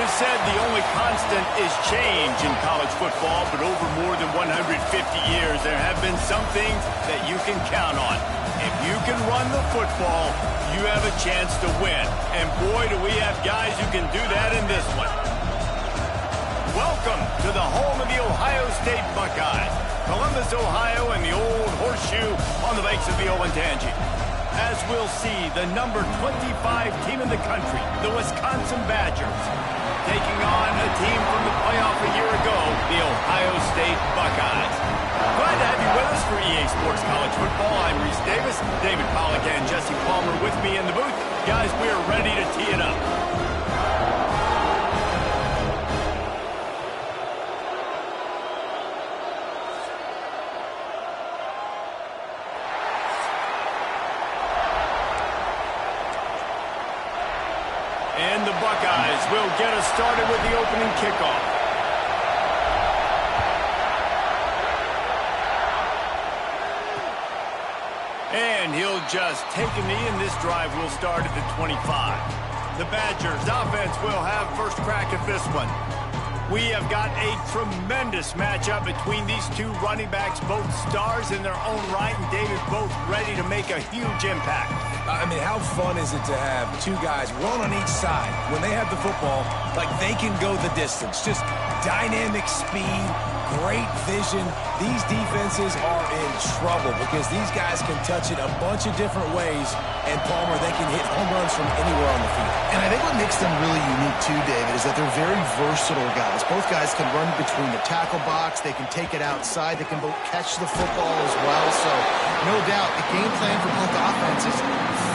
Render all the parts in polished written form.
always said the only constant is change in college football, but over more than 150 years, there have been some things that you can count on. If you can run the football, you have a chance to win. And boy, do we have guys who can do that in this one. Welcome to the home of the Ohio State Buckeyes. Columbus, Ohio, and the old horseshoe on the banks of the Olentangy. As we'll see, the number 25 team in the country, the Wisconsin Badgers, taking on a team from the playoff a year ago, the Ohio State Buckeyes. Glad to have you with us for EA Sports College Football. I'm Reese Davis, David Pollack and Jesse Palmer with me in the booth. Guys, we are ready to tee it up. And the Buckeyes will get us started with the opening kickoff. And he'll just take a knee, and this drive will start at the 25. The Badgers offense will have first crack at this one. We have got a tremendous matchup between these two running backs, both stars in their own right, and David, both ready to make a huge impact. I mean, how fun is it to have two guys, one on each side, when they have the football, like they can go the distance. Just dynamic speed, great vision. These defenses are in trouble because these guys can touch it a bunch of different ways, and Palmer, they can hit home runs from anywhere on the field. And I think what makes them really unique too, David, is that they're very versatile guys. Both guys can run between the tackle box. They can take it outside. They can both catch the football as well. So, no doubt, the game plan for both offenses,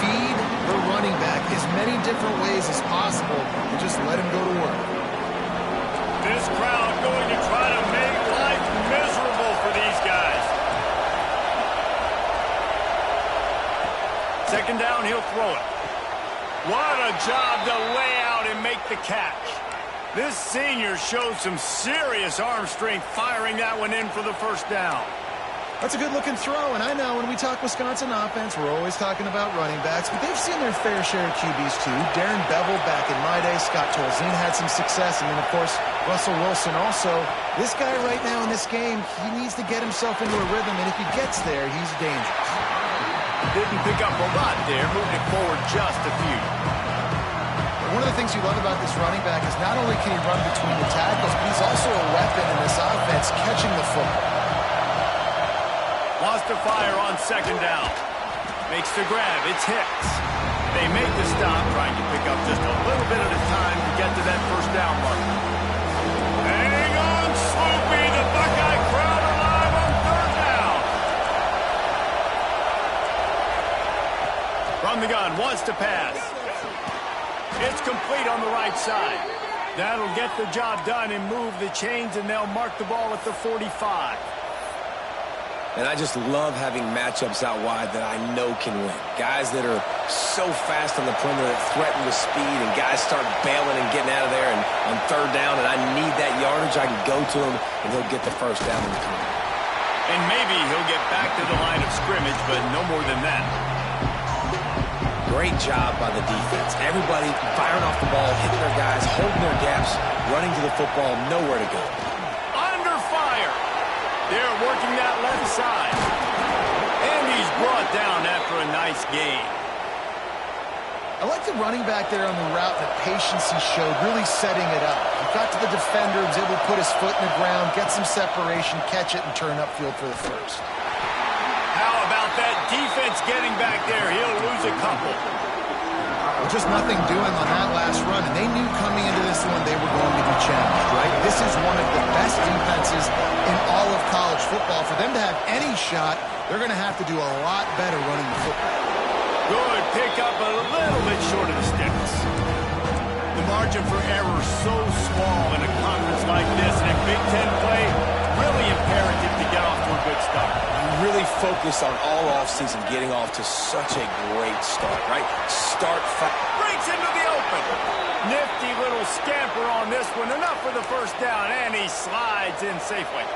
feed the running back as many different ways as possible and just let him go to work. This crowd going to try to make life miserable for these guys. Second down, he'll throw it. What a job to lay out and make the catch. This senior showed some serious arm strength firing that one in for the first down. That's a good-looking throw, and I know when we talk Wisconsin offense, we're always talking about running backs, but they've seen their fair share of QBs too. Darren Bevel back in my day, Scott Tolzien had some success, and then, of course, Russell Wilson also. This guy right now in this game, he needs to get himself into a rhythm, and if he gets there, he's dangerous. Didn't pick up a lot there, moved it forward just a few. One of the things you love about this running back is not only can he run between the tackles, but he's also a weapon in this offense, catching the football. Wants to fire on second down. Makes the grab. It's Hicks. They make the stop, trying to pick up just a little bit at a time to get to that first down mark. Hang on, Sloopy. The Buckeye crowd alive on third down. From the gun, wants to pass. It's complete on the right side. That'll get the job done and move the chains, and they'll mark the ball at the 45. And I just love having matchups out wide that I know can win. Guys that are so fast on the perimeter that threaten with speed, and guys start bailing and getting out of there and on third down, and I need that yardage. I can go to him, and he'll get the first down in the corner. And maybe he'll get back to the line of scrimmage, but no more than that. Great job by the defense. Everybody firing off the ball, hitting their guys, holding their gaps, running to the football, nowhere to go. Under fire. They're working that left side. And he's brought down after a nice gain. I like the running back there on the route, the patience he showed, really setting it up. He got to the defender, was able to put his foot in the ground, get some separation, catch it, and turn upfield for the first. How about that defense getting back there? He'll lose a couple. Just nothing doing on that last run, and they knew coming into this one they were going to be challenged, right? This is one of the best defenses in all of college football. For them to have any shot, they're going to have to do a lot better running the football. Good pick up, a little bit short of the sticks. The margin for error so small in a conference like this, and a Big Ten play, really imperative to get off to a good start. You really focus on all offseason getting off to such a great start, right? Start fast. Breaks into the open. Nifty little scamper on this one. Enough for the first down, and he slides in safely.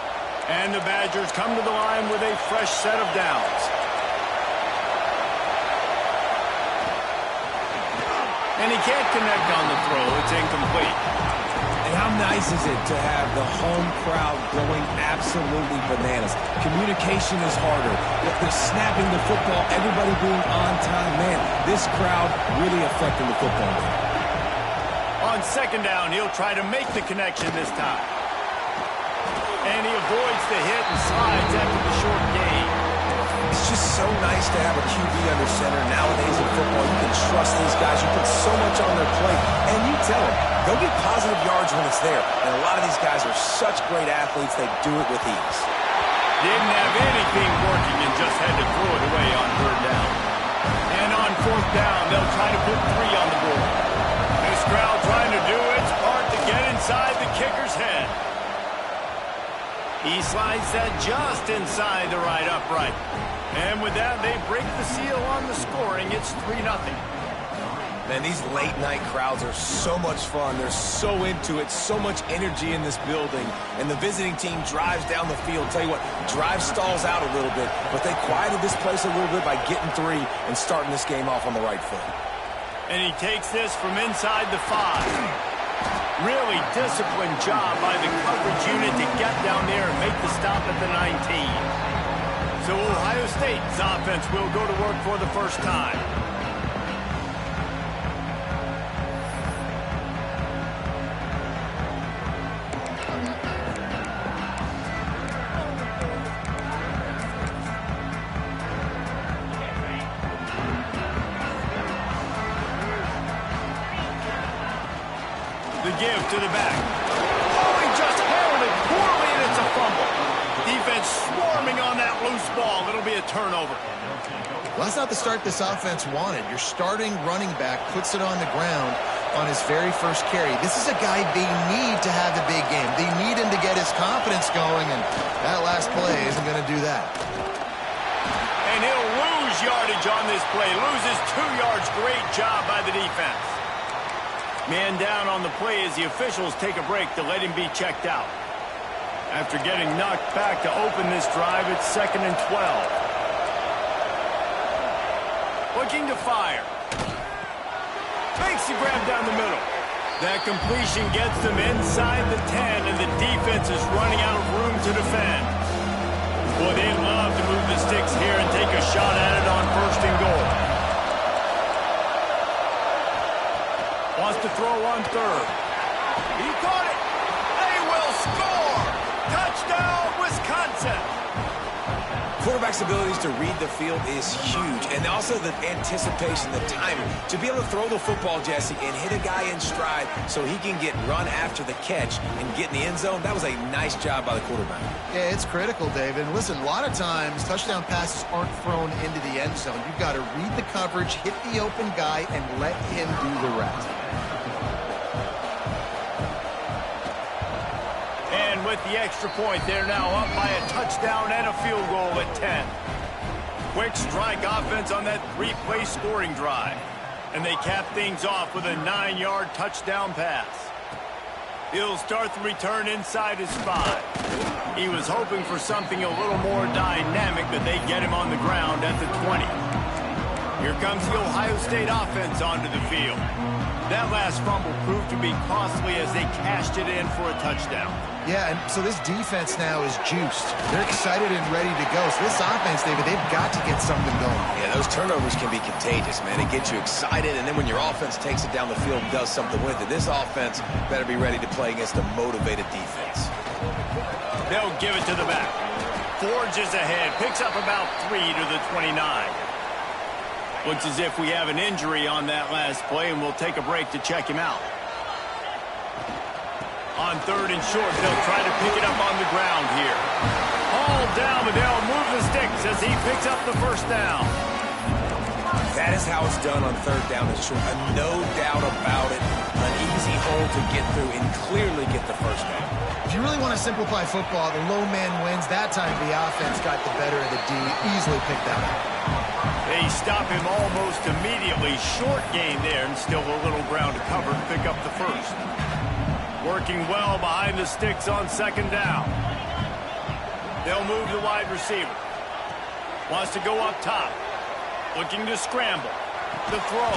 And the Badgers come to the line with a fresh set of downs. And he can't connect on the throw. It's incomplete. nice is it to have the home crowd going absolutely bananas? Communication is harder. They're snapping the football, everybody being on time. Man, this crowd really affecting the football game. On second down, he'll try to make the connection this time. And he avoids the hit and slides after the short gain. It's just so nice to have a QB under center. Nowadays in football, you can trust these guys. You put so much on their plate. And you tell them, go get positive yards when it's there. And a lot of these guys are such great athletes, they do it with ease. Didn't have anything working and just had to throw it away on third down. And on fourth down, they'll try to put 3 on the board. This crowd trying to do its part to get inside the kicker's head. He slides that just inside the right upright. And with that, they break the seal on the scoring. It's 3-0. Man, these late-night crowds are so much fun. They're so into it, so much energy in this building. And the visiting team drives down the field. Tell you what, drive stalls out a little bit, but they quieted this place a little bit by getting 3 and starting this game off on the right foot. And he takes this from inside the 5. Really disciplined job by the coverage unit to get down there and make the stop at the 19. So Ohio State's offense will go to work for the first time. The give to the back. Oh, he just handled it poorly, and it's a fumble. Defense swarming on that loose ball. It'll be a turnover. Well, that's not the start this offense wanted. Your starting running back puts it on the ground on his very first carry. This is a guy they need to have the big game. They need him to get his confidence going, and that last play isn't going to do that. And he'll lose yardage on this play. Loses 2 yards. Great job by the defense. Man down on the play as the officials take a break to let him be checked out. After getting knocked back to open this drive, it's 2nd and 12. Looking to fire. Makes the grab down the middle. That completion gets them inside the 10, and the defense is running out of room to defend. Boy, they'd love to move the sticks here and take a shot at it on 1st and goal. Wants to throw on 3rd. He caught it. They will score. Touchdown, Wisconsin. Quarterback's abilities to read the field is huge. And also the anticipation, the timing. To be able to throw the football, Jesse, and hit a guy in stride so he can get run after the catch and get in the end zone, that was a nice job by the quarterback. Yeah, it's critical, David. Listen, a lot of times touchdown passes aren't thrown into the end zone. You've got to read the coverage, hit the open guy, and let him do the rest. And with the extra point, they're now up by a touchdown and a field goal at 10. Quick strike offense on that 3-play scoring drive. And they cap things off with a 9-yard touchdown pass. He'll start the return inside his 5. He was hoping for something a little more dynamic, but they get him on the ground at the 20. Here comes the Ohio State offense onto the field. That last fumble proved to be costly as they cashed it in for a touchdown. Yeah, and so this defense now is juiced. They're excited and ready to go. So this offense, David, they've got to get something going. Yeah, those turnovers can be contagious, man. It gets you excited, and then when your offense takes it down the field and does something with it, this offense better be ready to play against a motivated defense. They'll give it to the back. Forges ahead, picks up about 3 to the 29. Looks as if we have an injury on that last play, and we'll take a break to check him out. On 3rd and short, they'll try to pick it up on the ground here. Hauled down, but they'll move the sticks as he picks up the first down. That is how it's done on 3rd down and short. No doubt about it. An easy hole to get through and clearly get the first down. If you really want to simplify football, the low man wins. That time the offense got the better of the D. Easily picked that up. They stop him almost immediately. Short gain there, and still a little ground to cover to pick up the first. Working well behind the sticks on 2nd down. They'll move the wide receiver. Wants to go up top. Looking to scramble. The throw.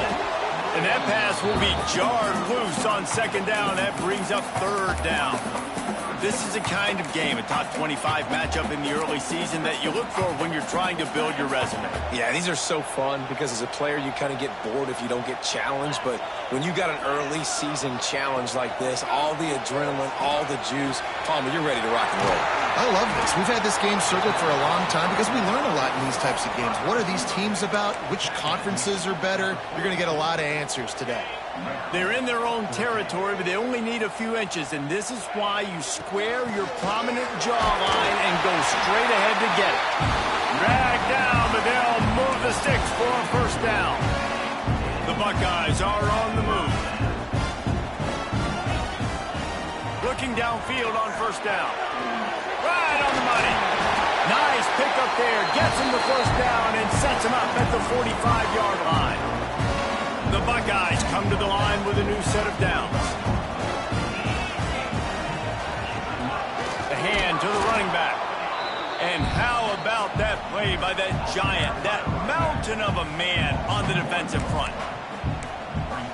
And that pass will be jarred loose on second down. That brings up third down. This is a kind of game, a top 25 matchup in the early season that you look for when you're trying to build your resume. Yeah, these are so fun because as a player, you kind of get bored if you don't get challenged. But when you got an early season challenge like this, all the adrenaline, all the juice, Palmer, you're ready to rock and roll. I love this. We've had this game circled for a long time because we learn a lot in these types of games. What are these teams about? Which conferences are better? You're going to get a lot of answers today. They're in their own territory, but they only need a few inches, and this is why you square your prominent jawline and go straight ahead to get it. Drag down, but they'll move the sticks for a first down. The Buckeyes are on the move. Looking downfield on first down. Right on the money. Nice pickup there. Gets him the first down and sets him up at the 45-yard line. The Buckeyes come to the line with a new set of downs. The hand to the running back. And how about that play by that giant, that mountain of a man on the defensive front?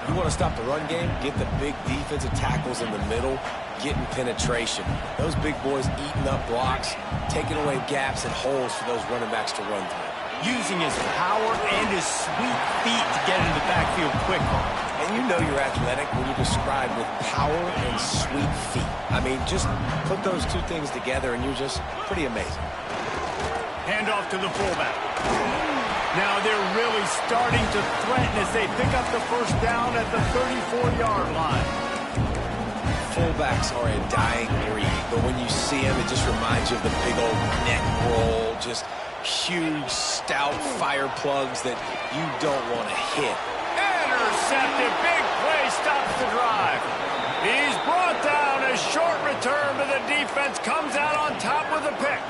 You want to stop the run game? Get the big defensive tackles in the middle, getting penetration. Those big boys eating up blocks, taking away gaps and holes for those running backs to run through. Using his power and his sweet feet to get into the backfield quickly. And you know you're athletic when you describe with power and sweet feet. I mean, just put those two things together and you're just pretty amazing. Handoff to the fullback. Now they're really starting to threaten as they pick up the first down at the 34-yard line. Fullbacks are a dying breed, but when you see them, it just reminds you of the big old neck roll, just huge, stout fire plugs that you don't want to hit. Intercepted. Big play stops the drive. He's brought down. A short return, but the defense comes out on top with a pick.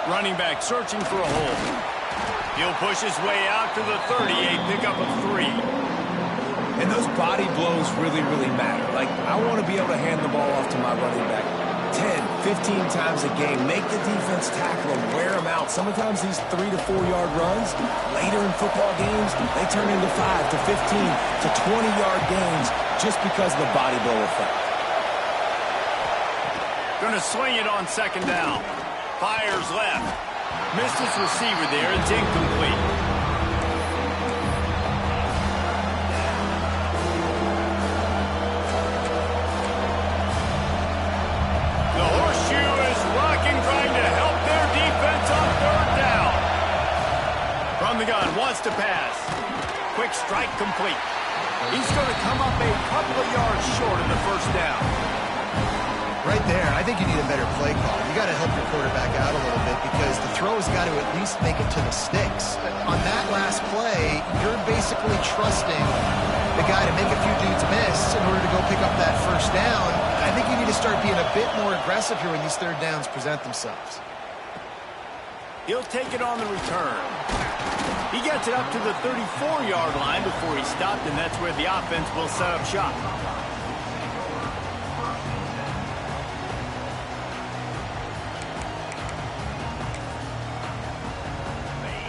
Running back searching for a hole. He'll push his way out to the 38, pickup of 3. And those body blows really, really matter. Like, I want to be able to hand the ball off to my running back 10, 15 times a game. Make the defense tackle them, wear them out. Sometimes these 3 to 4 yard runs, later in football games, they turn into 5 to 15 to 20-yard gains just because of the body blow effect. Gonna swing it on second down. Fires left. Missed his receiver there. It's incomplete. The horseshoe is rocking, trying to help their defense on third down. From the gun, wants to pass. Quick strike complete. He's going to come up a couple of yards short of the first down. Right there, I think you need a better play call. You got to help your quarterback out a little bit because the throw has got to at least make it to the sticks. On that last play, you're basically trusting the guy to make a few dudes miss in order to go pick up that first down. I think you need to start being a bit more aggressive here when these third downs present themselves. He'll take it on the return. He gets it up to the 34-yard line before he stopped, and that's where the offense will set up shop.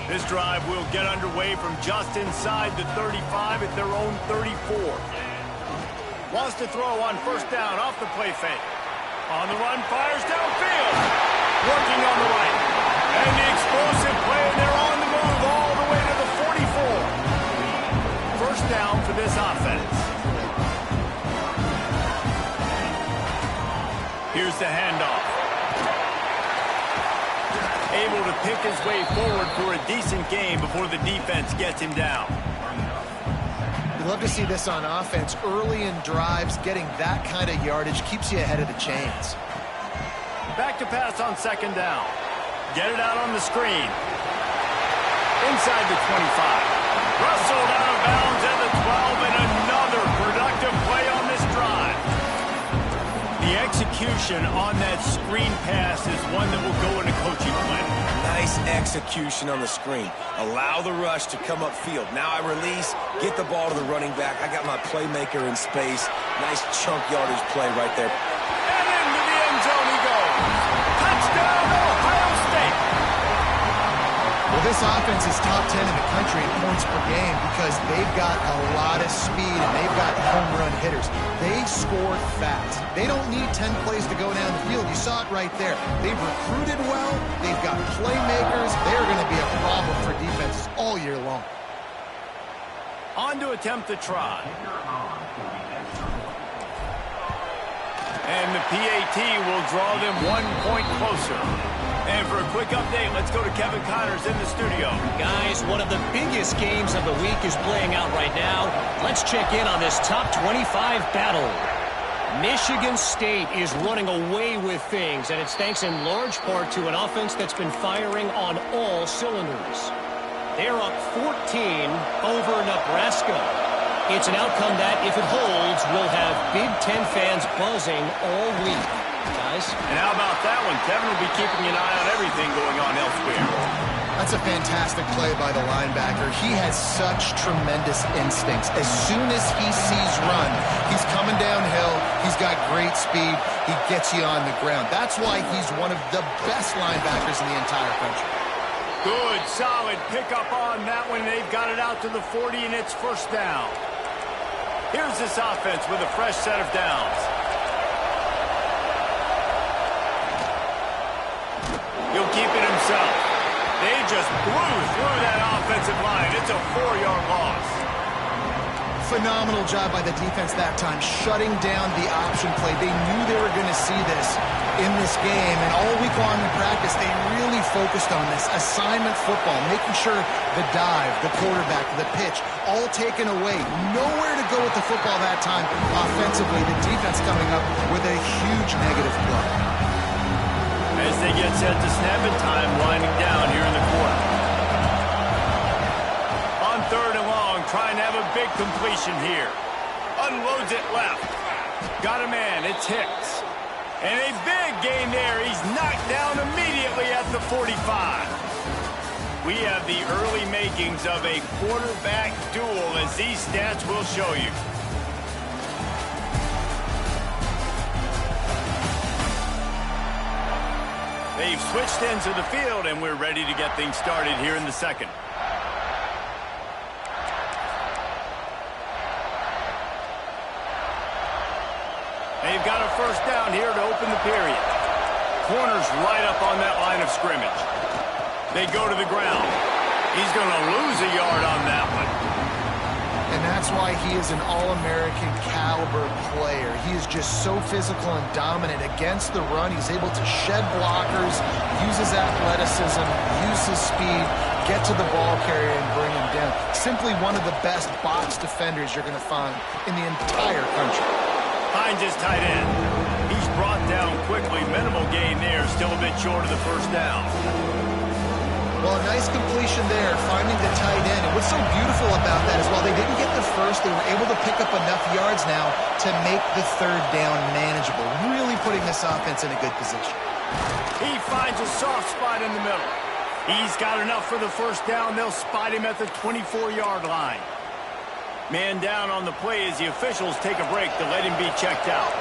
This drive will get underway from just inside the 35 at their own 34. Wants to throw on first down off the play fake. On the run, fires downfield. Working on the right. And the explosive play, and they're on the move all the way to the 44. First down for this offense. Here's the handoff. Able to pick his way forward for a decent game before the defense gets him down. You'd love to see this on offense. Early in drives, getting that kind of yardage keeps you ahead of the chains. Back to pass on second down. Get it out on the screen. Inside the 25. Rustled out of bounds at the 12, and another productive play on this drive. The execution on that screen pass is one that will go in a coaching plan. Nice execution on the screen. Allow the rush to come upfield. Now I release, get the ball to the running back. I got my playmaker in space. Nice chunk yardage play right there. And into the end zone he goes. Touchdown, Ohio State. This offense is top 10 in the country in points per game because they've got a lot of speed and they've got home run hitters. They score fast. They don't need 10 plays to go down the field. You saw it right there. They've recruited well. They've got playmakers. They're going to be a problem for defenses all year long. On to attempt the try. And the PAT will draw them 1 point closer. And for a quick update, let's go to Kevin Connors in the studio. Guys, one of the biggest games of the week is playing out right now. Let's check in on this top 25 battle. Michigan State is running away with things, and it's thanks in large part to an offense that's been firing on all cylinders. They're up 14 over Nebraska. It's an outcome that, if it holds, will have Big Ten fans buzzing all week. Guys? And how about that one? Kevin will be keeping an eye on everything going on elsewhere. That's a fantastic play by the linebacker. He has such tremendous instincts. As soon as he sees run, he's coming downhill. He's got great speed. He gets you on the ground. That's why he's one of the best linebackers in the entire country. Good, solid pickup on that one. They've got it out to the 40, and it's first down. Here's this offense with a fresh set of downs. He'll keep it himself. They just blew through that offensive line. It's a 4-yard loss. Phenomenal job by the defense that time, shutting down the option play. They knew they were going to see this in this game, and all week long in practice, they really focused on this assignment football, making sure the dive, the quarterback, the pitch, all taken away. Nowhere to go with the football that time offensively. The defense coming up with a huge negative play. As they get set to snap it, time winding down here in the quarter. On 3rd and long, trying to have a big completion here. Unloads it left. Got a man, it's Hicks. And a big gain there. He's knocked down immediately at the 45. We have the early makings of a quarterback duel, as these stats will show you. They've switched into the field, and we're ready to get things started here in the second. They've got a first down here to open the period. Corner's right up on that line of scrimmage. They go to the ground. He's going to lose a yard on that one. And that's why he is an All-American caliber player. He is just so physical and dominant against the run. He's able to shed blockers, use his athleticism, use his speed, get to the ball carrier and bring him down. Simply one of the best box defenders you're going to find in the entire country. Hines is tight end. He's brought down quickly. Minimal gain there. Still a bit short of the first down. Well, a nice completion there, finding the tight end. And what's so beautiful about that is while they didn't get the first, they were able to pick up enough yards now to make the 3rd down manageable. Really putting this offense in a good position. He finds a soft spot in the middle. He's got enough for the first down. They'll spot him at the 24-yard line. Man down on the play as the officials take a break to let him be checked out.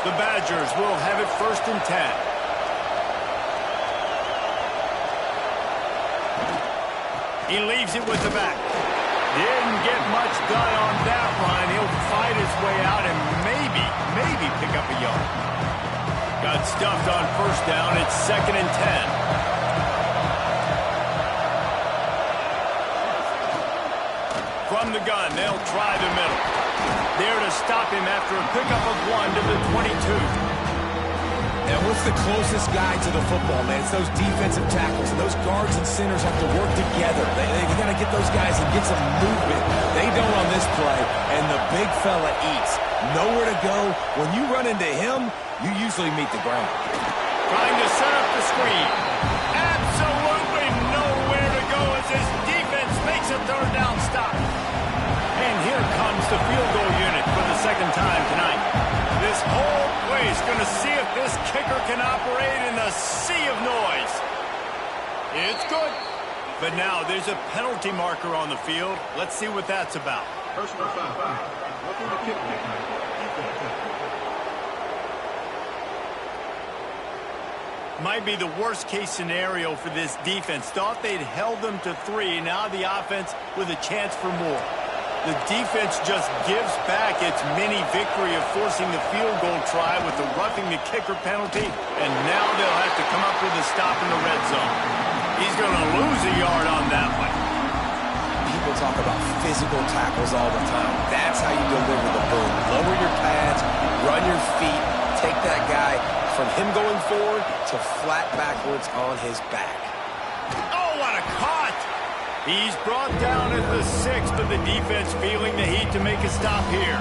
The Badgers will have it 1st and 10. He leaves it with the back. Didn't get much done on that run. He'll fight his way out and maybe pick up a yard. Got stuffed on first down. It's 2nd and 10. From the gun, they'll try the middle. There to stop him after a pickup of 1 to the 22. And what's the closest guy to the football, man? It's those defensive tackles. And those guards and centers have to work together. They got to get those guys and get some movement. They don't on this play, and the big fella eats. Nowhere to go. When you run into him, you usually meet the ground. Trying to set up the screen. Absolutely nowhere to go as his defense makes a 3rd down stop. And here comes the field goal unit for the 2nd time tonight. This whole place going to see if this kicker can operate in a sea of noise. It's good. But now there's a penalty marker on the field. Let's see what that's about. Personal foul. Looking to kick. Might be the worst-case scenario for this defense. Thought they'd held them to 3. Now the offense with a chance for more. The defense just gives back its mini victory of forcing the field goal try with the roughing the kicker penalty, and now they'll have to come up with a stop in the red zone. He's going to lose a yard on that one. People talk about physical tackles all the time. That's how you deliver the boom. Lower your pads, run your feet, take that guy from him going forward to flat backwards on his back. Oh, what a cut! He's brought down at the 6, but the defense feeling the heat to make a stop here.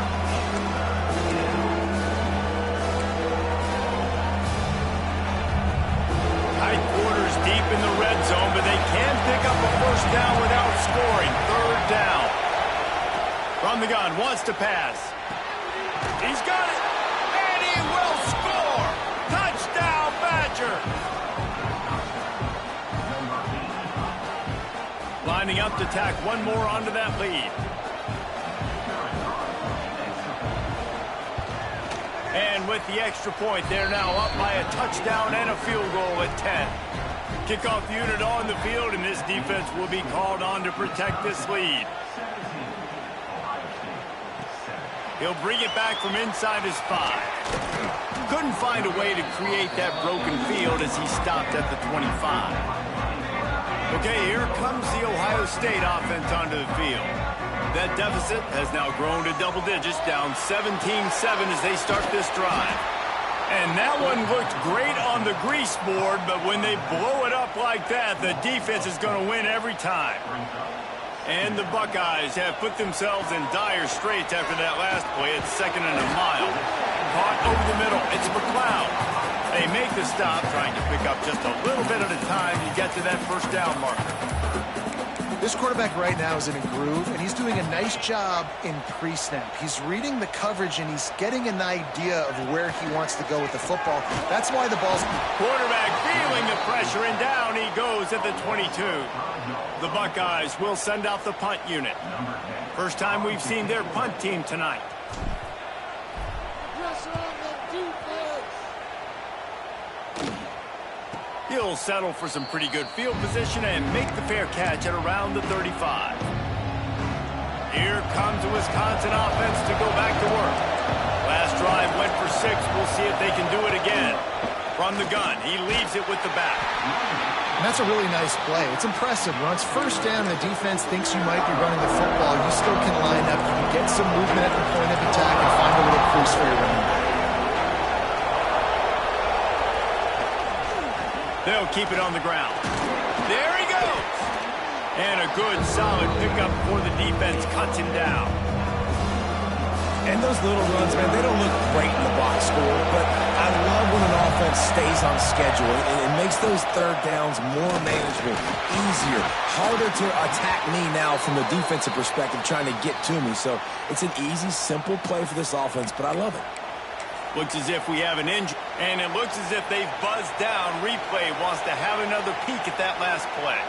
Tight quarters deep in the red zone, but they can pick up a first down without scoring. 3rd down. From the gun, wants to pass. He's got it, and he will score! Touchdown, Badger! Lining up to tack one more onto that lead. And with the extra point, they're now up by a touchdown and a field goal at 10. Kickoff unit on the field, and this defense will be called on to protect this lead. He'll bring it back from inside his 5. Couldn't find a way to create that broken field as he stopped at the 25. Okay, here comes the Ohio State offense onto the field. That deficit has now grown to double digits, down 17-7 as they start this drive. And that one looked great on the grease board, but when they blow it up like that, the defense is going to win every time. And the Buckeyes have put themselves in dire straits after that last play at 2nd and a mile. Caught over the middle. It's McLeod. They make the stop, trying to pick up just a little bit at a time to get to that first down marker. This quarterback right now is in a groove, and he's doing a nice job in pre-snap. He's reading the coverage, and he's getting an idea of where he wants to go with the football. That's why the ball's... Quarterback feeling the pressure, and down he goes at the 22. The Buckeyes will send out the punt unit. First time we've seen their punt team tonight. He'll settle for some pretty good field position and make the fair catch at around the 35. Here comes the Wisconsin offense to go back to work. Last drive went for 6. We'll see if they can do it again. From the gun, he leaves it with the back. And that's a really nice play. It's impressive. Once first down, the defense thinks you might be running the football. You still can line up. You can get some movement at the point of attack and find a little crease for your running back. They'll keep it on the ground. There he goes! And a good, solid pickup for the defense cuts him down. And those little runs, man, they don't look great in the box score, but I love when an offense stays on schedule, and it makes those 3rd downs more manageable, easier, harder to attack me now from the defensive perspective trying to get to me. So it's an easy, simple play for this offense, but I love it. Looks as if we have an injury, and it looks as if they've buzzed down. Replay wants to have another peek at that last play.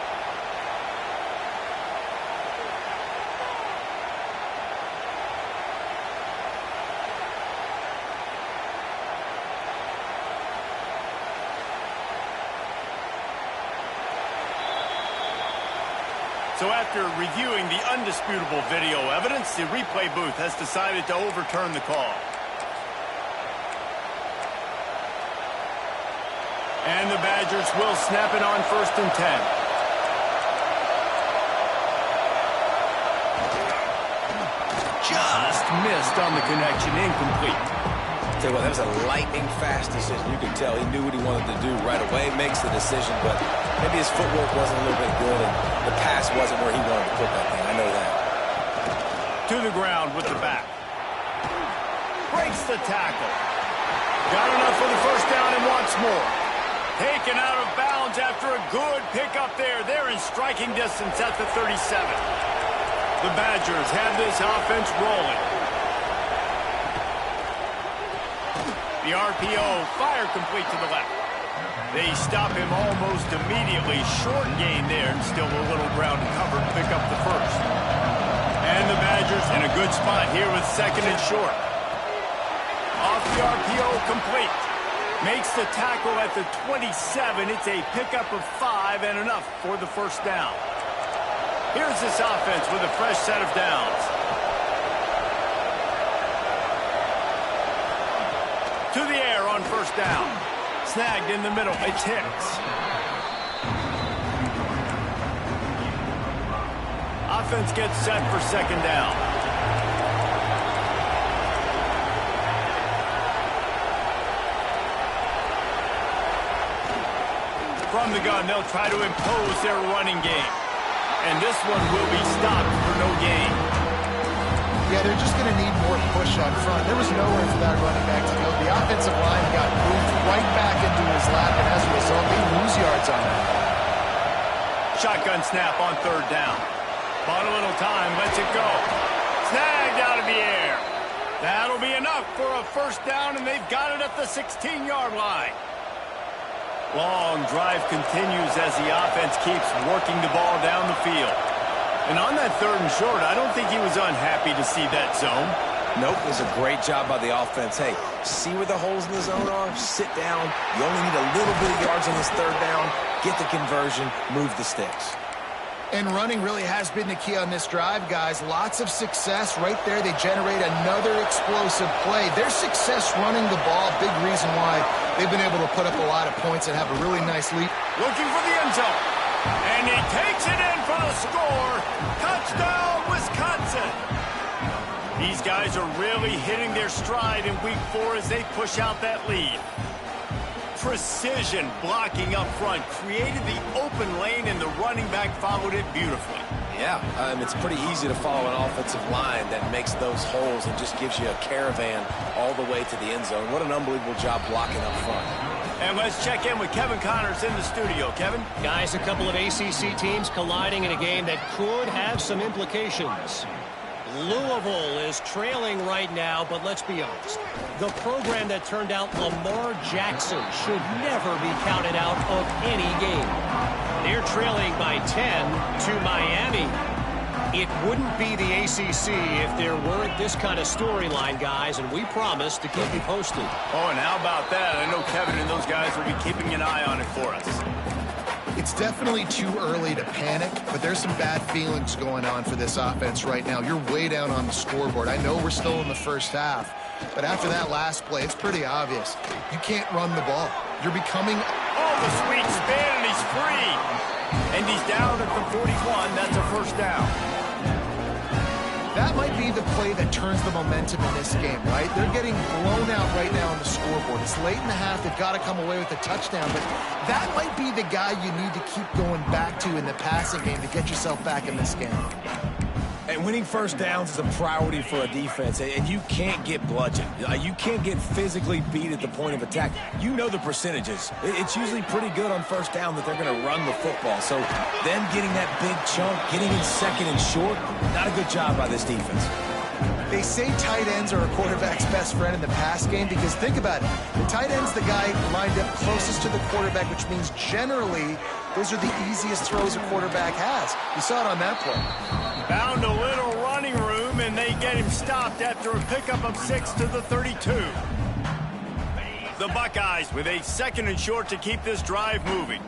So after reviewing the undisputable video evidence, the replay booth has decided to overturn the call. And the Badgers will snap it on 1st and 10. Just missed on the connection, incomplete. Tell you what, that was a lightning-fast decision. You could tell he knew what he wanted to do right away, makes the decision, but maybe his footwork wasn't a little bit good, and the pass wasn't where he wanted to put that thing. I know that. To the ground with the back. Breaks the tackle. Got enough for the first down and wants more. Taken out of bounds after a good pickup there. They're in striking distance at the 37. The Badgers have this offense rolling. The RPO, fire complete to the left. They stop him almost immediately. Short gain there, and still a little ground to cover to pick up the first. And the Badgers in a good spot here with 2nd and short. Off the RPO, complete. Makes the tackle at the 27. It's a pickup of 5 and enough for the first down. Here's this offense with a fresh set of downs. To the air on first down. Snagged in the middle. It's Hicks. Offense gets set for second down. From the gun, they'll try to impose their running game. And this one will be stopped for no gain. Yeah, they're just going to need more push up front. There was nowhere for that running back to go. The offensive line got moved right back into his lap, and as a result, they lose yards on that. Shotgun snap on third down. Bought a little time, lets it go. Snagged out of the air. That'll be enough for a first down, and they've got it at the 16-yard line. Long drive continues as the offense keeps working the ball down the field. And on that third and short, I don't think he was unhappy to see that zone. Nope, it was a great job by the offense. Hey, see where the holes in the zone are? Sit down. You only need a little bit of yards on this third down. Get the conversion, move the sticks. And running really has been the key on this drive, guys. Lots of success right there. They generate another explosive play. Their success running the ball, big reason why they've been able to put up a lot of points and have a really nice lead. Looking for the end zone. And he takes it in for the score. Touchdown, Wisconsin. These guys are really hitting their stride in week 4 as they push out that lead. Precision blocking up front created the open lane, and the running back followed it beautifully. Yeah, it's pretty easy to follow an offensive line that makes those holes and just gives you a caravan all the way to the end zone. What an unbelievable job blocking up front. And let's check in with Kevin Connors in the studio. Kevin? Guys, a couple of ACC teams colliding in a game that could have some implications. Louisville is trailing right now, but let's be honest. The program that turned out Lamar Jackson should never be counted out of any game. They're trailing by 10 to Miami. It wouldn't be the ACC if there weren't this kind of storyline, guys, and we promise to keep you posted. Oh, and how about that? I know Kevin and those guys will be keeping an eye on it for us. It's definitely too early to panic, but there's some bad feelings going on for this offense right now. You're way down on the scoreboard. I know we're still in the first half, but after that last play, it's pretty obvious. You can't run the ball. You're becoming... Oh, the sweet spin, and he's free. And he's down at the 41. That's a first down. That might be the play that turns the momentum in this game, right? They're getting blown out right now on the scoreboard. It's late in the half. They've got to come away with a touchdown, but that might be the guy you need to keep going back to in the passing game to get yourself back in this game. And winning first downs is a priority for a defense, and you can't get bludgeoned. You can't get physically beat at the point of attack. You know the percentages. It's usually pretty good on first down that they're going to run the football. So them getting that big chunk, getting in second and short, not a good job by this defense. They say tight ends are a quarterback's best friend in the pass game because think about it. The tight end's the guy lined up closest to the quarterback, which means generally those are the easiest throws a quarterback has. You saw it on that play. Found a little running room, and they get him stopped after a pickup of 6 to the 32. The Buckeyes with a second and short to keep this drive moving.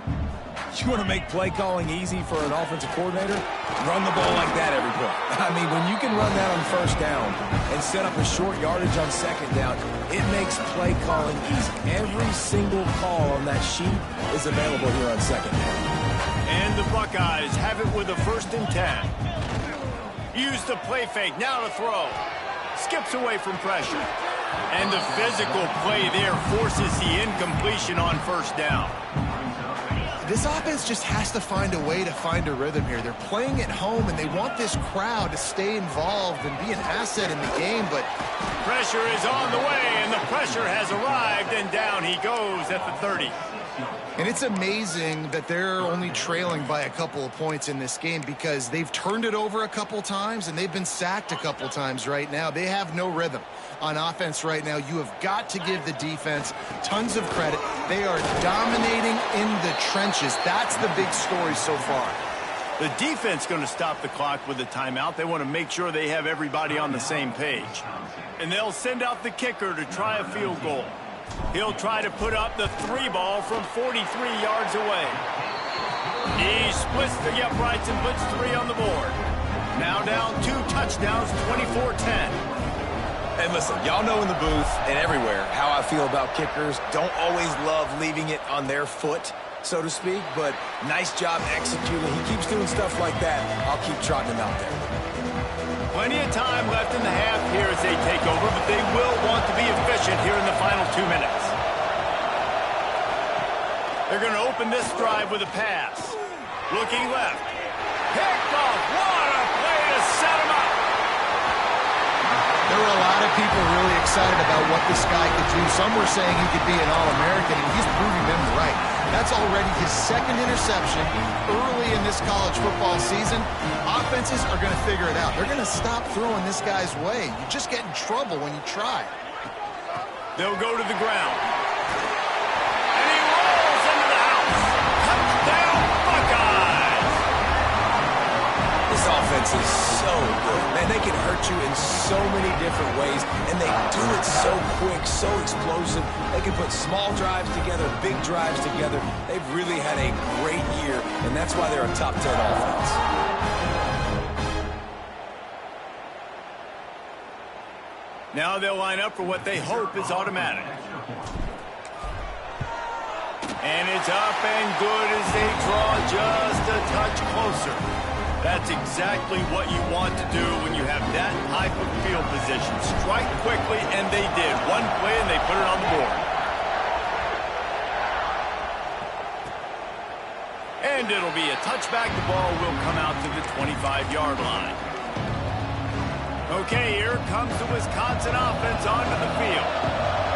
You want to make play calling easy for an offensive coordinator? Run the ball like that every play. I mean, when you can run that on first down and set up a short yardage on second down, it makes play calling easy. Every single call on that sheet is available here on second down. And the Buckeyes have it with a 1st and 10. Use the play fake, now to throw. Skips away from pressure. And the physical play there forces the incompletion on first down. This offense just has to find a way to find a rhythm here. They're playing at home, and they want this crowd to stay involved and be an asset in the game, but... Pressure is on the way, and the pressure has arrived, and down he goes at the 30. And it's amazing that they're only trailing by a couple of points in this game because they've turned it over a couple times, and they've been sacked a couple times right now. They have no rhythm on offense right now. You have got to give the defense tons of credit. They are dominating in the trenches. That's the big story so far. The defense going to stop the clock with a timeout. They want to make sure they have everybody on the same page. And they'll send out the kicker to try a field goal. He'll try to put up the 3 ball from 43 yards away. He splits the uprights and puts 3 on the board. Now down 2 touchdowns, 24-10. And listen, y'all know in the booth and everywhere how I feel about kickers. Don't always love leaving it on their foot, so to speak, but nice job executing. He keeps doing stuff like that. I'll keep trotting him out there. Plenty of time left in the half here as they take over, but they will want to be efficient here in the final 2 minutes. They're going to open this drive with a pass. Looking left. Picked off. What a play to set him up. There were a lot of people really excited about what this guy could do. Some were saying he could be an All-American, and he's proving them right. That's already his 2nd interception early in this college football season. Offenses are going to figure it out. They're going to stop throwing this guy's way. You just get in trouble when you try. They'll go to the ground. And he rolls into the house. Touchdown, Buckeyes! This offense is so good. Man, they can hurt you in so many different ways, and they do it so quick, so explosive. They can put small drives together, big drives together. They've really had a great year, and that's why they're a top 10 offense. Now they'll line up for what they hope is automatic. And it's up and good as they draw just a touch closer. That's exactly what you want to do when you have that type of field position. Strike quickly, and they did. One play, and they put it on the board. And it'll be a touchback. The ball will come out to the 25-yard line. Okay, here comes the Wisconsin offense onto the field.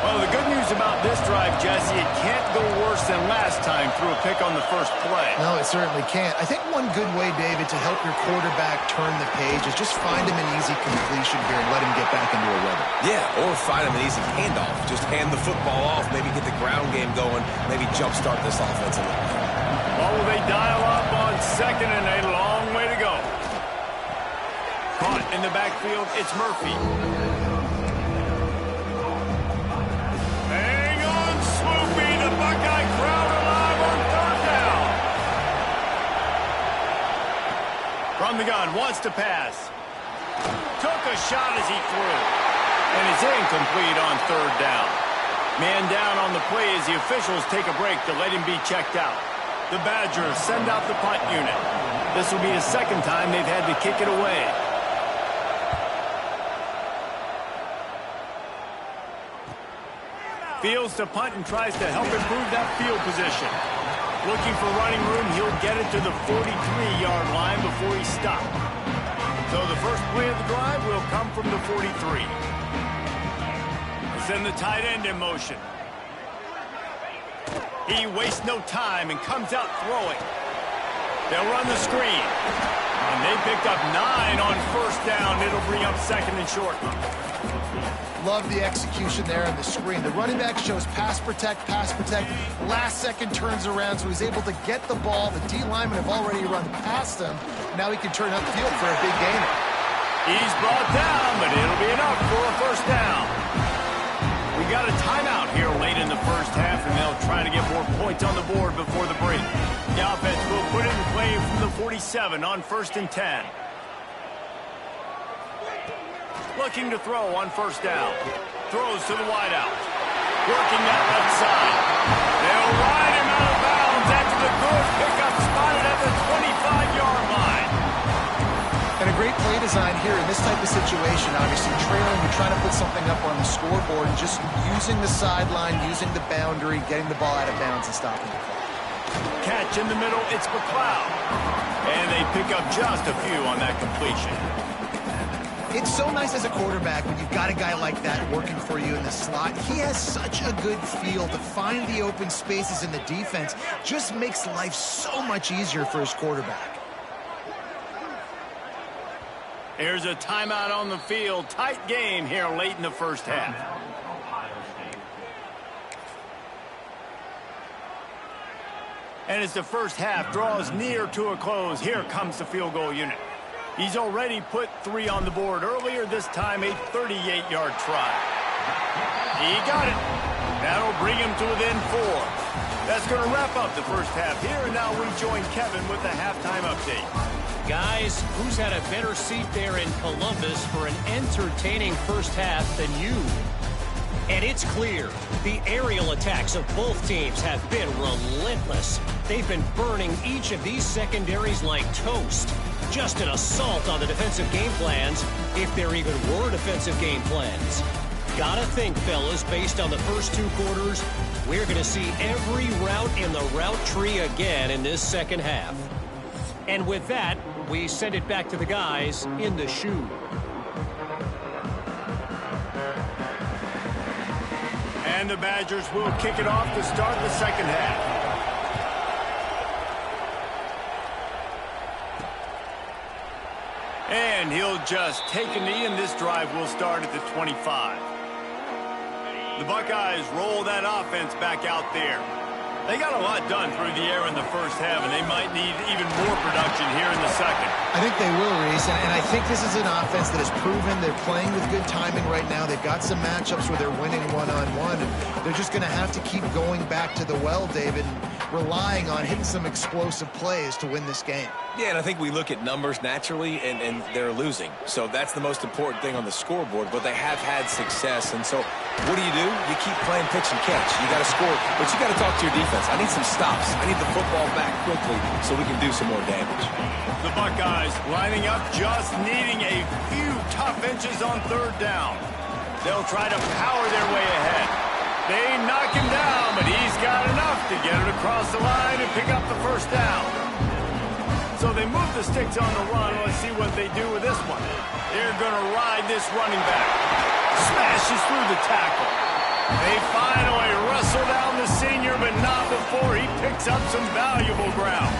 Well, the good news about this drive, Jesse, it can't go worse than last time through a pick on the first play. No, it certainly can't. I think one good way, David, to help your quarterback turn the page is just find him an easy completion here and let him get back into a rhythm. Yeah, or find him an easy handoff. Just hand the football off, maybe get the ground game going, maybe jumpstart this offense a little bit. Oh, they dial up on 2nd and a long way to go. Caught in the backfield, it's Murphy. Hang on, Swoopy, the Buckeye crowd alive on 3rd down. From the gun, wants to pass. Took a shot as he threw. And it's incomplete on 3rd down. Man down on the play as the officials take a break to let him be checked out. The Badgers send out the punt unit. This will be the 2nd time they've had to kick it away. Fields to punt and tries to help improve that field position. Looking for running room, he'll get it to the 43-yard line before he stopped. So the first play of the drive will come from the 43. Send the tight end in motion. He wastes no time and comes out throwing. They'll run the screen. And they picked up 9 on 1st down. It'll bring up 2nd and short. Love the execution there on the screen. The running back shows pass protect, last second turns around, so he's able to get the ball. The D linemen have already run past him. Now he can turn upfield for a big gainer. He's brought down, but it'll be enough for a 1st down. We got a timeout here late in the first half, and they'll try to get more points on the board before the break. The offense will put it in play from the 47 on 1st and 10. Looking to throw on 1st down. Throws to the wideout. Working that left side. They'll ride him out of bounds after the good pickup spotted at the 25-yard line. And a great play design here in this type of situation. Obviously trailing, you're trying to put something up on the scoreboard and just using the sideline, using the boundary, getting the ball out of bounds and stopping the clock. Catch in the middle, it's McLeod. And they pick up just a few on that completion. It's so nice as a quarterback when you've got a guy like that working for you in the slot. He has such a good feel to find the open spaces in the defense. Just makes life so much easier for his quarterback. Here's a timeout on the field. Tight game here late in the first half. And as the first half draws near to a close, here comes the field goal unit. He's already put 3 on the board earlier, this time a 38-yard try. He got it. That'll bring him to within 4. That's going to wrap up the first half here, and now we join Kevin with the halftime update. Guys, who's had a better seat there in Columbus for an entertaining first half than you? And it's clear, the aerial attacks of both teams have been relentless. They've been burning each of these secondaries like toast. Just an assault on the defensive game plans, if there even were defensive game plans. Gotta think, fellas, based on the first 2 quarters, we're going to see every route in the route tree again in this second half. And with that, we send it back to the guys in the shoe. And the Badgers will kick it off to start the second half. And he'll just take a knee, and this drive will start at the 25. The Buckeyes roll that offense back out there. They got a lot done through the air in the first half, and they might need even more production here in the second. I think they will, Reese, and I think this is an offense that has proven they're playing with good timing right now. They've got some matchups where they're winning one-on-one, and they're just going to have to keep going back to the well, David, and relying on hitting some explosive plays to win this game. Yeah, and I think we look at numbers naturally, and they're losing. So that's the most important thing on the scoreboard, but they have had success. And so what do? You keep playing pitch and catch. You got to score, but you got to talk to your defense. I need some stops. I need the football back quickly so we can do some more damage. The Buckeyes lining up, just needing a few tough inches on third down. They'll try to power their way ahead. They knock him down, but he's got enough to get it across the line and pick up the first down. So they move the sticks on the run. Let's see what they do with this one. They're going to ride this running back. Smashes through the tackle. They finally wrestle down the senior, but not before he picks up some valuable ground.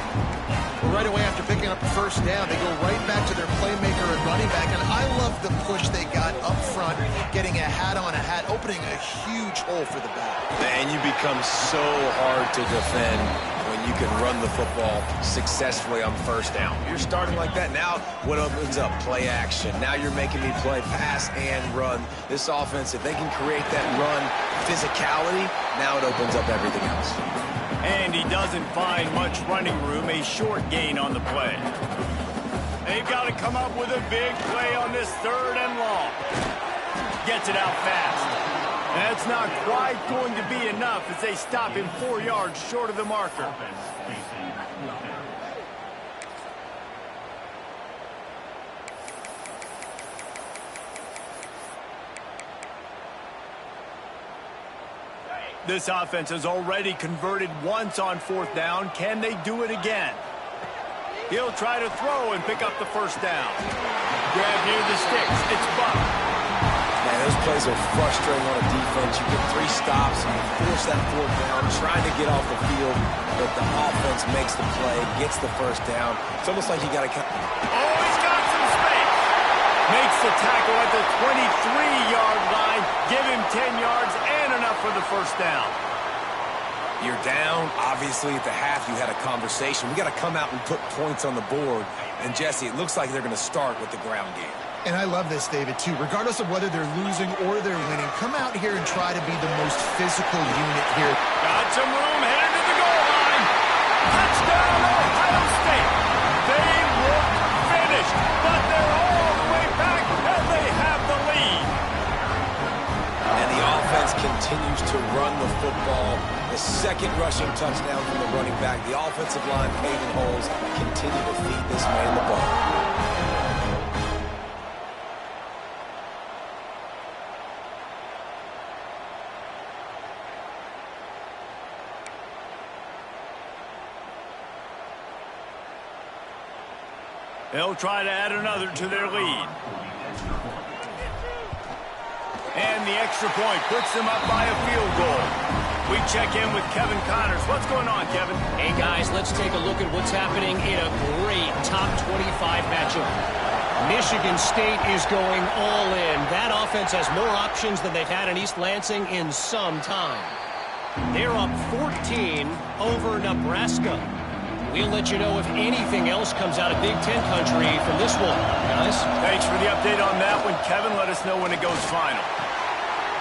Well, right away after picking up the first down, they go right back to their playmaker and running back. And I love the push they got up front, getting a hat on a hat, opening a huge hole for the back. And you become so hard to defend when you can run the football successfully on first down. You're starting like that. Now what opens up? Play action. Now you're making me play pass and run. This offense, if they can create that run physicality, now it opens up everything else. And he doesn't find much running room, a short gain on the play. They've got to come up with a big play on this 3rd and long. Gets it out fast. That's not quite going to be enough as they stop him 4 yards short of the marker. This offense has already converted once on 4th down. Can they do it again? He'll try to throw and pick up the first down. Grab near the sticks. It's Buck. Man, those plays are frustrating on a defense. You get 3 stops and you force that 4th down, trying to get off the field, but the offense makes the play, gets the first down. It's almost like you got to... Oh, he's got some space. Makes the tackle at the 23-yard line. Give him 10 yards and enough for the first down. You're down. Obviously, at the half, you had a conversation. We got to come out and put points on the board. And, Jesse, it looks like they're going to start with the ground game. And I love this, David, too. Regardless of whether they're losing or they're winning, come out here and try to be the most physical unit here. Got some room, headed to the goal line. Touchdown, Ohio State. They look finished, but they're all the way back, and they have the lead. And the offense continues to run the football. The second rushing touchdown from the running back. The offensive line paving holes. Continue to feed this man the ball. They'll try to add another to their lead. And the extra point puts them up by a field goal. We check in with Kevin Connors. What's going on, Kevin? Hey, guys, let's take a look at what's happening in a great top 25 matchup. Michigan State is going all in. That offense has more options than they've had in East Lansing in some time. They're up 14 over Nebraska. We'll let you know if anything else comes out of Big Ten country from this one, guys. Thanks for the update on that one, Kevin. Let us know when it goes final.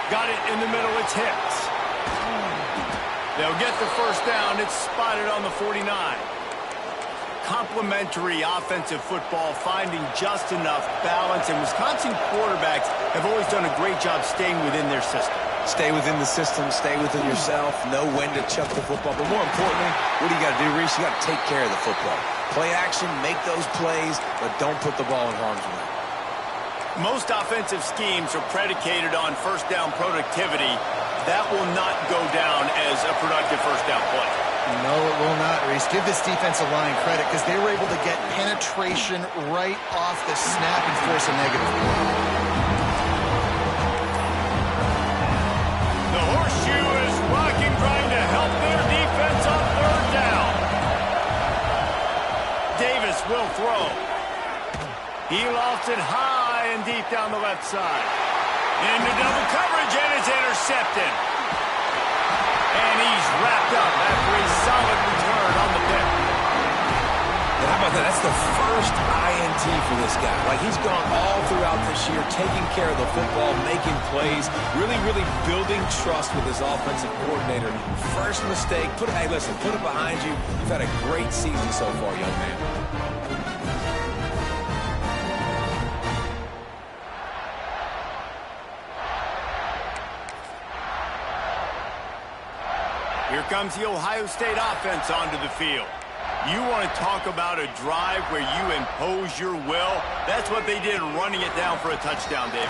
Got it in the middle. It's Hicks. They'll get the first down. It's spotted on the 49. Complementary offensive football, finding just enough balance, and Wisconsin quarterbacks have always done a great job staying within their system. Stay within the system, stay within yourself, know when to chuck the football. But more importantly, what do you got to do, Reese? You got to take care of the football. Play action, make those plays, but don't put the ball in harm's way. Most offensive schemes are predicated on first down productivity. That will not go down as a productive first down play. No, it will not, Reese. Give this defensive line credit because they were able to get penetration right off the snap and force a negative play. The horseshoe is rocking, trying to help their defense on third down. Davis will throw. He lofts it high and deep down the left side. Into double coverage, and it's intercepted. And he's wrapped up after a solid return on the pick. And how about that? That's the first INT for this guy. Like, he's gone all throughout this year, taking care of the football, making plays, really building trust with his offensive coordinator. First mistake, hey, listen, put it behind you. You've had a great season so far, young man. Here comes the Ohio State offense onto the field. You want to talk about a drive where you impose your will? That's what they did, running it down for a touchdown, David.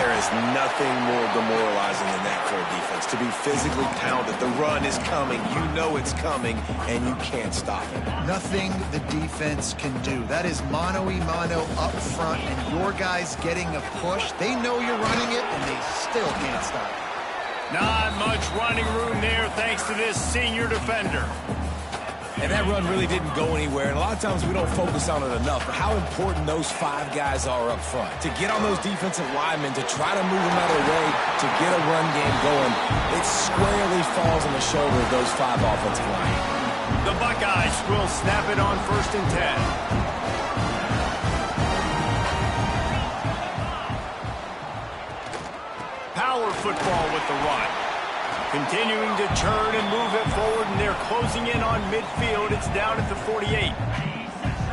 There is nothing more demoralizing than that for a defense. To be physically pounded, the run is coming, you know it's coming, and you can't stop it. Nothing the defense can do. That is mano-a-mano up front, and your guys getting a push. They know you're running it, and they still can't stop it. Not much running room there thanks to this senior defender. And that run really didn't go anywhere, and a lot of times we don't focus on it enough, but how important those five guys are up front. To get on those defensive linemen, to try to move them out of the way, to get a run game going, it squarely falls on the shoulder of those five offensive linemen. The Buckeyes will snap it on 1st and 10. Power football with the run. Continuing to churn and move it forward, and they're closing in on midfield. It's down at the 48.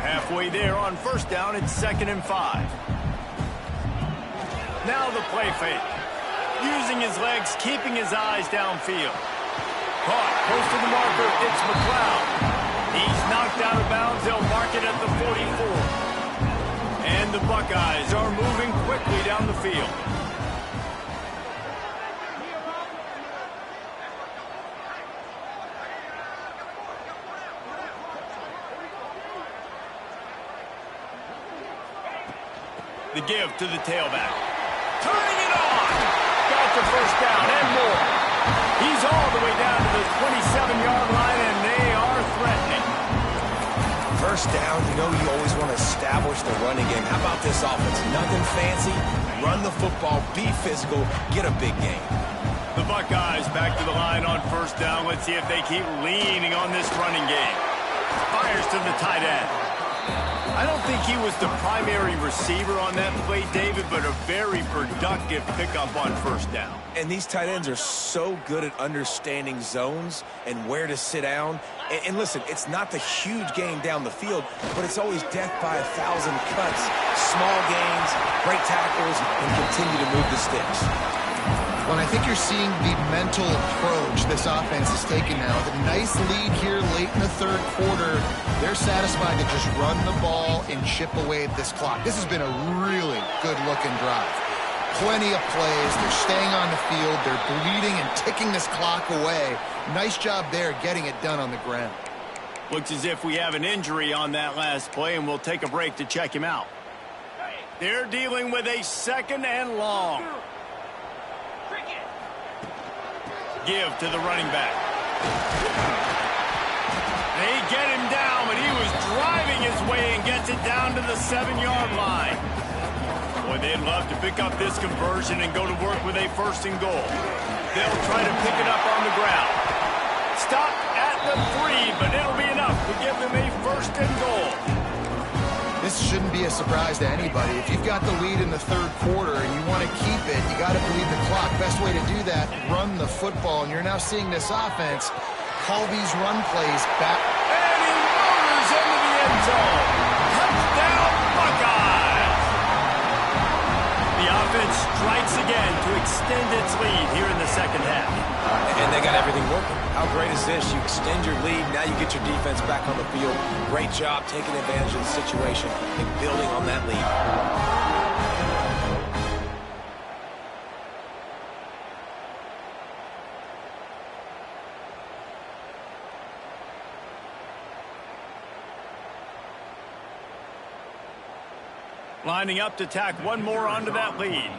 Halfway there on first down, it's 2nd and 5. Now the play fake. Using his legs, keeping his eyes downfield. Caught, close to the marker, it's McLeod. He's knocked out of bounds. They'll mark it at the 44. And the Buckeyes are moving quickly down the field. The give to the tailback. Turning it on. Got the first down and more. He's all the way down to the 27-yard line, and they are threatening. First down, you know you always want to establish the running game. How about this offense? Nothing fancy. Run the football, be physical, get a big game. The Buckeyes back to the line on first down. Let's see if they keep leaning on this running game. Fires to the tight end. I don't think he was the primary receiver on that play, David, but a very productive pickup on first down. And these tight ends are so good at understanding zones and where to sit down. And listen, it's not the huge game down the field, but it's always death by 1,000 cuts, small gains, great tackles, and continue to move the sticks. Well, I think you're seeing the mental approach this offense has taken now. The nice lead here late in the third quarter. They're satisfied to just run the ball and chip away at this clock. This has been a really good-looking drive. Plenty of plays. They're staying on the field. They're bleeding and ticking this clock away. Nice job there getting it done on the ground. Looks as if we have an injury on that last play, and we'll take a break to check him out. They're dealing with a 2nd and long. Give to the running back. They get him down, but he was driving his way and gets it down to the 7-yard line. Boy, they'd love to pick up this conversion and go to work with a 1st and goal. They'll try to pick it up on the ground. Stop at the 3, but it'll be enough to give them a 1st and goal. This shouldn't be a surprise to anybody. If you've got the lead in the third quarter and you want to keep it, you got to bleed the clock. Best way to do that, run the football. And you're now seeing this offense call these run plays back. And he motors into the end zone. Touchdown, Buckeyes! The offense strikes again to extend its lead here in the second half. And they got everything working. How great is this? You extend your lead, now you get your defense back on the field. Great job taking advantage of the situation and building on that lead. Lining up to tack one more onto that lead.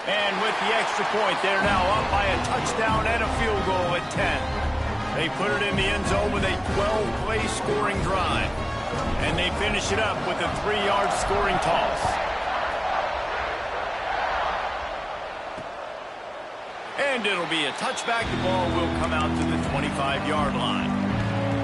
And with the extra point, they're now up by a touchdown and a field goal at 10. They put it in the end zone with a 12-play scoring drive. And they finish it up with a 3-yard scoring toss. And it'll be a touchback. The ball will come out to the 25-yard line.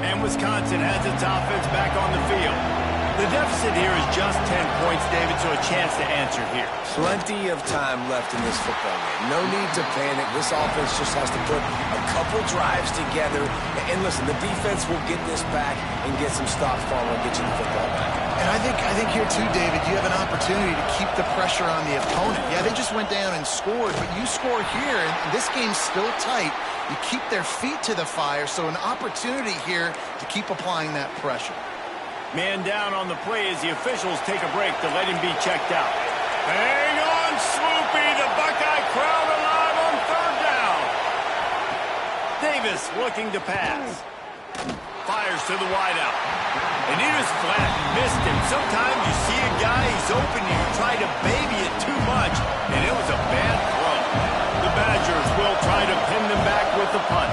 And Wisconsin has its offense back on the field. The deficit here is just 10 points, David, so a chance to answer here. Plenty of time left in this football game. No need to panic. This offense just has to put a couple drives together. And listen, the defense will get this back and get some stops following and get you the football back. And I think here too, David, you have an opportunity to keep the pressure on the opponent. Yeah, they just went down and scored, but you score here, and this game's still tight. You keep their feet to the fire, so an opportunity here to keep applying that pressure. Man down on the play as the officials take a break to let him be checked out. Hang on, Swoopy, the Buckeye crowd alive on third down. Davis looking to pass. Fires to the wideout. And he was flat and missed him. Sometimes you see a guy, he's open, and you try to baby it too much, and it was a bad throw. The Badgers will try to pin them back with the punt.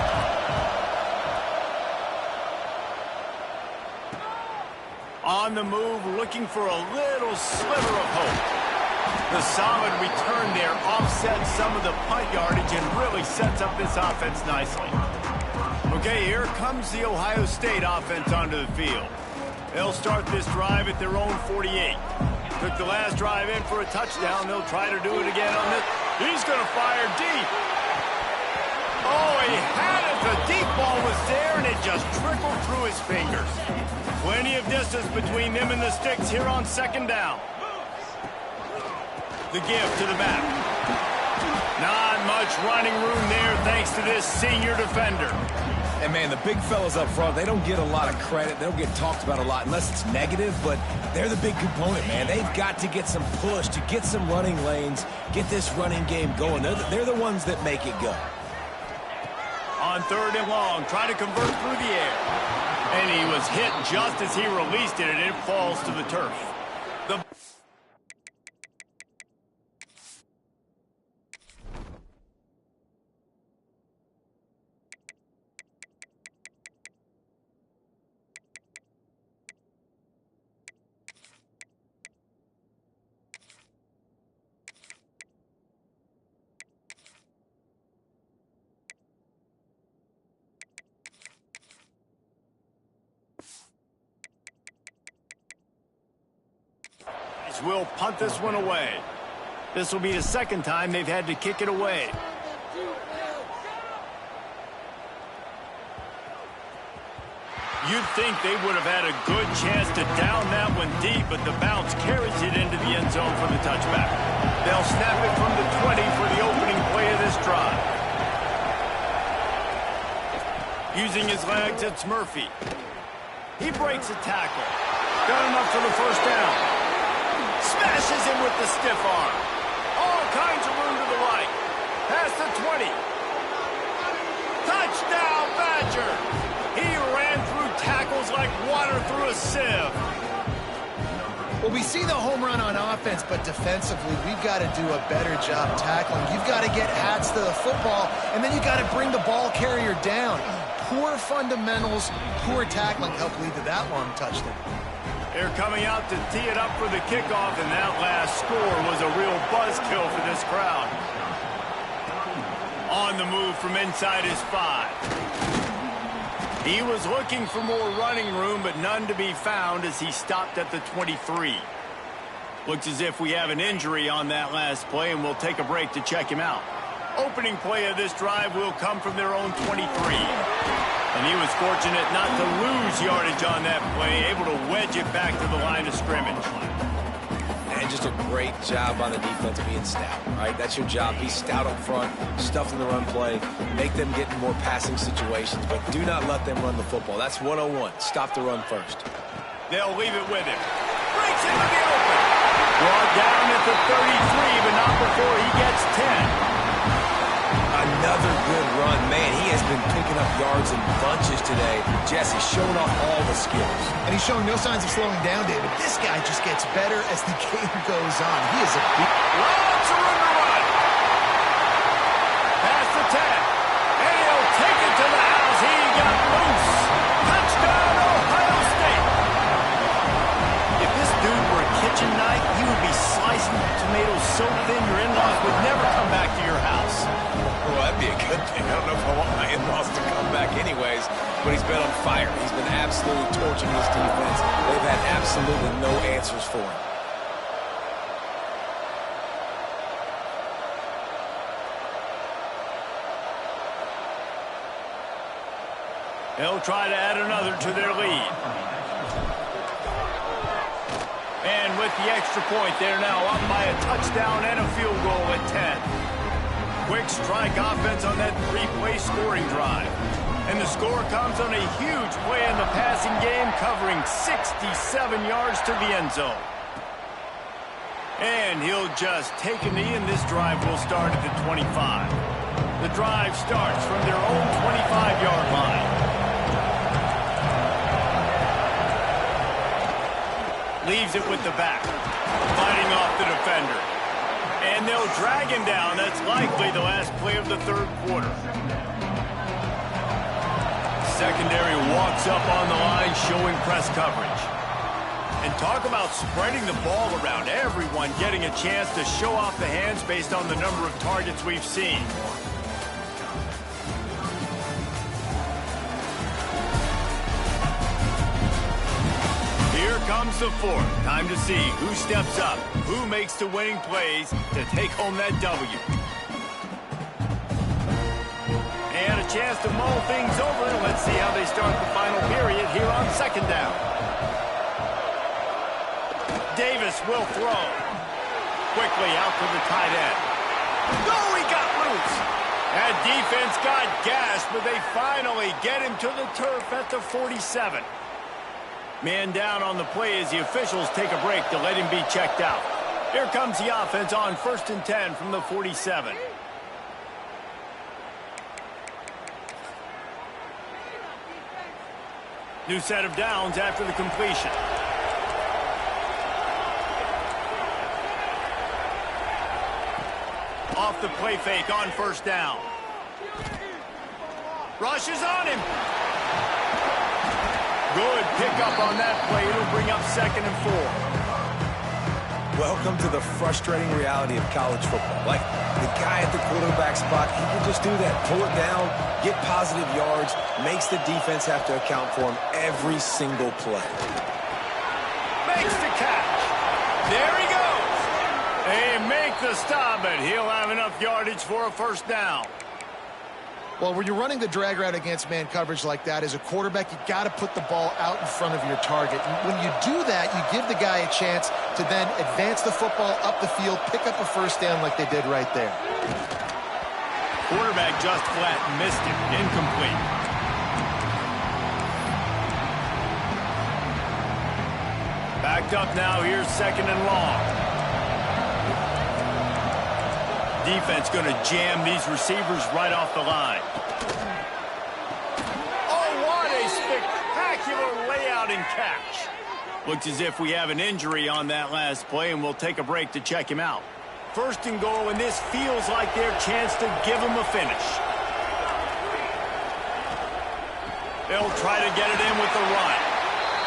On the move, looking for a little sliver of hope. The solid return there offsets some of the punt yardage and really sets up this offense nicely. Okay, here comes the Ohio State offense onto the field. They'll start this drive at their own 48. Took the last drive in for a touchdown. They'll try to do it again on this. He's going to fire deep. Oh, he had it. The deep ball was there, and it just trickled through his fingers. Plenty of distance between them and the sticks here on second down. The give to the back. Not much running room there thanks to this senior defender. And, man, the big fellas up front, they don't get a lot of credit. They don't get talked about a lot unless it's negative, but they're the big component, man. They've got to get some push, to get some running lanes, get this running game going. They're the ones that make it go. On third and long, try to convert through the air. And he was hit just as he released it, and it falls to the turf. Will punt this one away. This will be the second time they've had to kick it away. You'd think they would have had a good chance to down that one deep, but the bounce carries it into the end zone for the touchback. They'll snap it from the 20 for the opening play of this drive. Using his legs, it's Murphy. He breaks a tackle. Got enough for the first down. Smashes him with the stiff arm. All kinds of room to the right. Past the 20. Touchdown, Badger. He ran through tackles like water through a sieve. Well, we see the home run on offense, but defensively, we've got to do a better job tackling. You've got to get hats to the football, and then you've got to bring the ball carrier down. Poor fundamentals, poor tackling helped lead to that long touchdown. They're coming out to tee it up for the kickoff, and that last score was a real buzzkill for this crowd. On the move from inside his 5. He was looking for more running room, but none to be found as he stopped at the 23. Looks as if we have an injury on that last play, and we'll take a break to check him out. Opening play of this drive will come from their own 23. And he was fortunate not to lose yardage on that play, able to wedge it back to the line of scrimmage. And just a great job on the defense being stout, right? That's your job. Be stout up front, stuff in the run play, make them get in more passing situations, but do not let them run the football. That's 101. Stop the run first. They'll leave it with him. Breaks into the open. Brought down at the 33, but not before he gets 10. Another good run. Man, he has been picking up yards in bunches today. Jesse's showing off all the skills. And he's showing no signs of slowing down, David. This guy just gets better as the game goes on. He is a big... Lots of room to run. Past the 10. And he'll take it to the house. He got loose. Touchdown, Ohio State. If this dude were a kitchen knife, he would be slicing tomatoes so thin your in-laws would never come back to your house. Well, that'd be a good thing. I don't know if I want my in-laws to come back anyways, but he's been on fire. He's been absolutely torching this defense. They've had absolutely no answers for him. They'll try to add another to their lead. And with the extra point, they're now up by a touchdown and a field goal at 10. Quick strike offense on that three-play scoring drive. And the score comes on a huge play in the passing game, covering 67 yards to the end zone. And he'll just take a knee, and this drive will start at the 25. The drive starts from their own 25-yard line. Leaves it with the back, fighting off the defender. And they'll drag him down. That's likely the last play of the third quarter. Secondary walks up on the line, showing press coverage. And talk about spreading the ball around. Everyone getting a chance to show off the hands based on the number of targets we've seen. Here comes the fourth. Time to see who steps up, who makes the winning plays to take home that W. And a chance to mull things over. Let's see how they start the final period here on second down. Davis will throw. Quickly out to the tight end. Oh, he got loose. That defense got gassed, but they finally get him to the turf at the 47. Man down on the play as the officials take a break to let him be checked out. Here comes the offense on 1st and 10 from the 47. New set of downs after the completion. Off the play fake on 1st down. Rushes on him. Good pickup on that play. It'll bring up 2nd and 4. Welcome to the frustrating reality of college football. Like, the guy at the quarterback spot, he can just do that. Pull it down, get positive yards, makes the defense have to account for him every single play. Makes the catch. There he goes. They make the stop, and he'll have enough yardage for a 1st down. Well, when you're running the drag route against man coverage like that, as a quarterback, you got to put the ball out in front of your target. And when you do that, you give the guy a chance to then advance the football up the field, pick up a 1st down like they did right there. Quarterback just flat missed it. Incomplete. Backed up now. Here's 2nd and long. Defense going to jam these receivers right off the line. Oh, what a spectacular layout and catch. Looks as if we have an injury on that last play, and we'll take a break to check him out. 1st and goal, and this feels like their chance to give him a finish. They'll try to get it in with the run.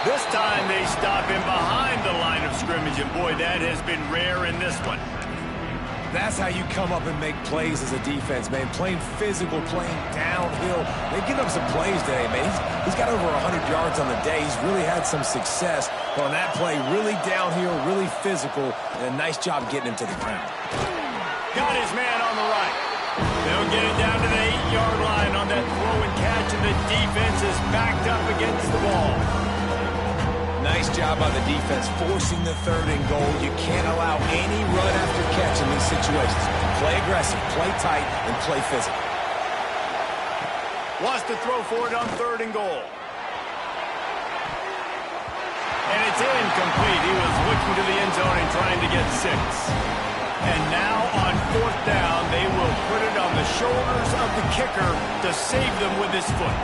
This time they stop him behind the line of scrimmage, and boy, that has been rare in this one. That's how you come up and make plays as a defense, man. Playing physical, playing downhill. They've given up some plays today, man. He's got over 100 yards on the day. He's really had some success on that play. Really downhill, really physical, and a nice job getting him to the ground. Got his man on the right. They'll get it down to the 8-yard line on that throw and catch, and the defense is backed up against the ball. Nice job by the defense forcing the 3rd and goal. You can't allow any run after catch in these situations. Play aggressive, play tight, and play physical. Wants to throw for it on 3rd and goal. And it's incomplete. He was looking to the end zone and trying to get 6. And now on 4th down, they will put it on the shoulders of the kicker to save them with his foot.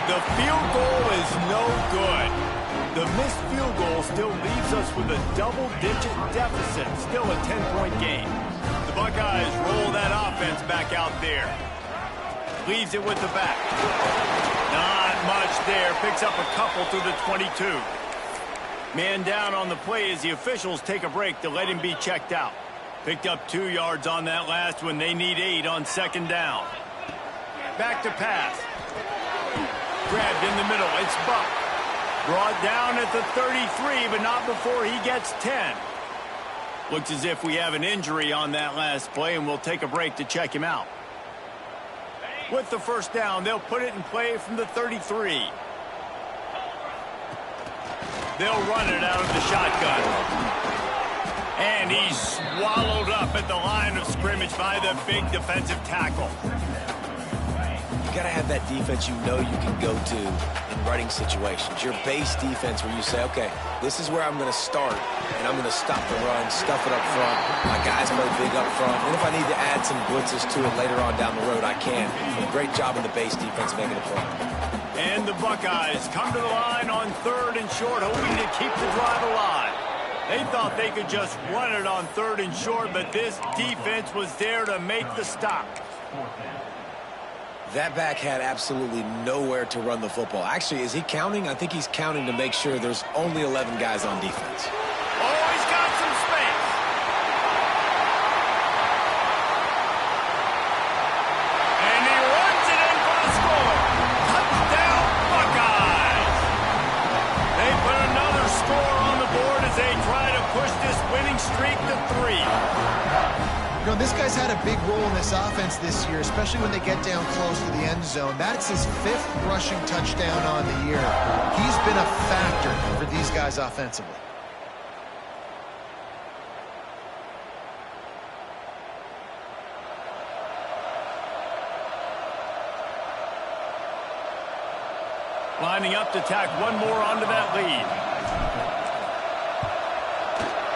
The field goal is no good. The missed field goal still leaves us with a double-digit deficit, still a 10-point game. The Buckeyes roll that offense back out there. Leaves it with the back. Not much there. Picks up a couple to the 22. Man down on the play as the officials take a break to let him be checked out. Picked up 2 yards on that last one. They need 8 on 2nd down. Back to pass. Grabbed in the middle. It's Buck. Brought down at the 33, but not before he gets 10. Looks as if we have an injury on that last play, and we'll take a break to check him out. With the 1st down, they'll put it in play from the 33. They'll run it out of the shotgun. And he's swallowed up at the line of scrimmage by the big defensive tackle. You got to have that defense you know you can go to in running situations. Your base defense where you say, okay, this is where I'm going to start, and I'm going to stop the run, stuff it up front. My guys play big up front. And if I need to add some blitzes to it later on down the road, I can. Great job in the base defense making a play. And the Buckeyes come to the line on 3rd and short, hoping to keep the drive alive. They thought they could just run it on 3rd and short, but this defense was there to make the stop. That back had absolutely nowhere to run the football. Actually, is he counting? I think he's counting to make sure there's only 11 guys on defense. Oh, he's got some space. And he runs it in for the score. Touchdown, Buckeyes. They put another score on the board as they try to push this winning streak to 3. You know, this guy's had a big role in this offense this year, especially when they get down close to the end zone. That's his 5th rushing touchdown on the year. He's been a factor for these guys offensively. Lining up to tack one more onto that lead.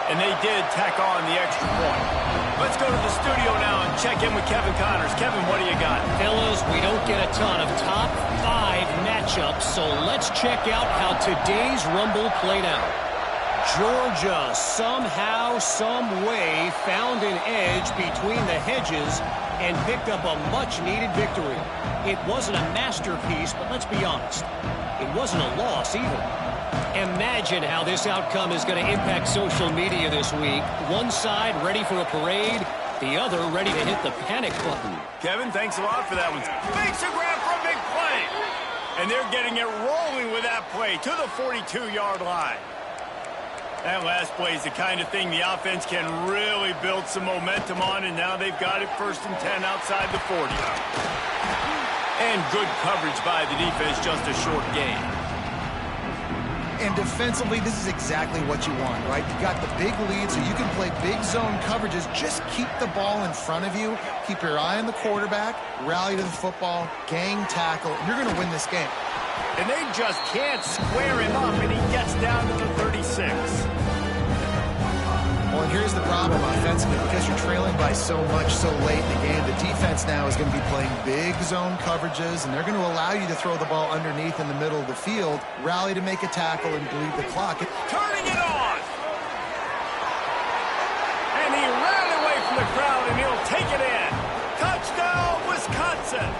And they did tack on the extra point. Let's go to the studio now and check in with Kevin Connors. Kevin, what do you got? Fellas, we don't get a ton of top 5 matchups, so let's check out how today's Rumble played out. Georgia somehow, some way found an edge between the hedges and picked up a much-needed victory. It wasn't a masterpiece, but let's be honest, it wasn't a loss either. Imagine how this outcome is going to impact social media this week. One side ready for a parade, the other ready to hit the panic button. Kevin, thanks a lot for that one. Makes a grab for a big play. And they're getting it rolling with that play to the 42-yard line. That last play is the kind of thing the offense can really build some momentum on, and now they've got it 1st and 10 outside the 40. And good coverage by the defense, just a short gain. And defensively, this is exactly what you want, right? You got the big lead, so you can play big zone coverages. Just keep the ball in front of you. Keep your eye on the quarterback. Rally to the football. Gang tackle. You're going to win this game. And they just can't square him up, and he gets down to the 36. Well, and here's the problem offensively. Because you're trailing by so much so late in the game, the defense now is going to be playing big zone coverages, and they're going to allow you to throw the ball underneath in the middle of the field, rally to make a tackle, and bleed the clock. Turning it on! And he ran away from the crowd, and he'll take it in. Touchdown, Wisconsin!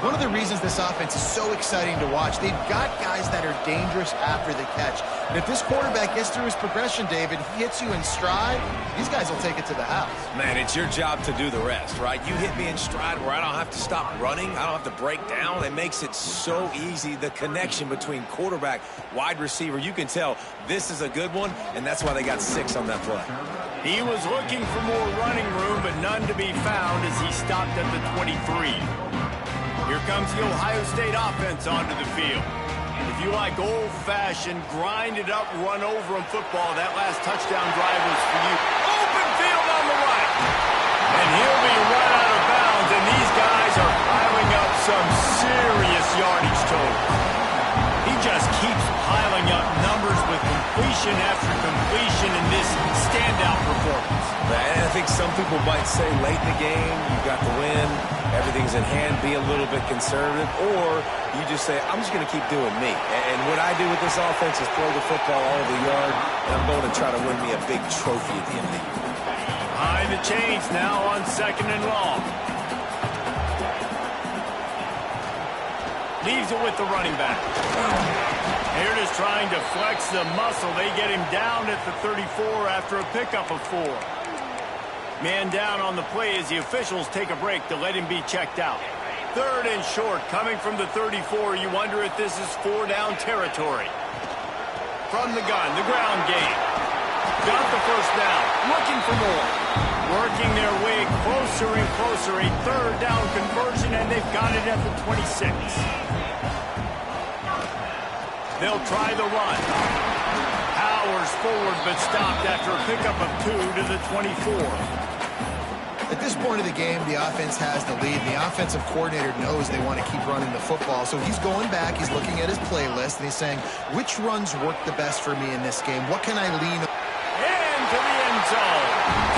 One of the reasons this offense is so exciting to watch. They've got guys that are dangerous after the catch. And if this quarterback gets through his progression, David, he hits you in stride, these guys will take it to the house. Man, it's your job to do the rest, right? You hit me in stride where I don't have to stop running. I don't have to break down. It makes it so easy. The connection between quarterback, wide receiver, you can tell this is a good one, and that's why they got 6 on that play. He was looking for more running room, but none to be found as he stopped at the 23. Here comes the Ohio State offense onto the field. If you like old-fashioned, grind-it-up, run-over-'em football, that last touchdown drive was for you. Open field on the right. And he'll be run out of bounds, and these guys are piling up some serious yardage totals. He just keeps piling up numbers with completion after completion in this standout performance. And I think some people might say late in the game, you got the win, everything's in hand, be a little bit conservative, or you just say, I'm just going to keep doing me. And what I do with this offense is throw the football all over the yard, and I'm going to try to win me a big trophy at the end of the year. High the chains now on 2nd and long. Leaves it with the running back. Here it is trying to flex the muscle. They get him down at the 34 after a pickup of 4. Man down on the play as the officials take a break to let him be checked out. 3rd and short coming from the 34. You wonder if this is 4-down territory. From the gun, the ground game. Got the first down. Looking for more. Working their way closer and closer. A 3rd down conversion, and they've got it at the 26. They'll try the run. Powers forward, but stopped after a pickup of 2 to the 24. At this point of the game, the offense has the lead. The offensive coordinator knows they want to keep running the football. So he's going back, he's looking at his playlist, and he's saying, which runs work the best for me in this game? What can I lean on? Into the end zone.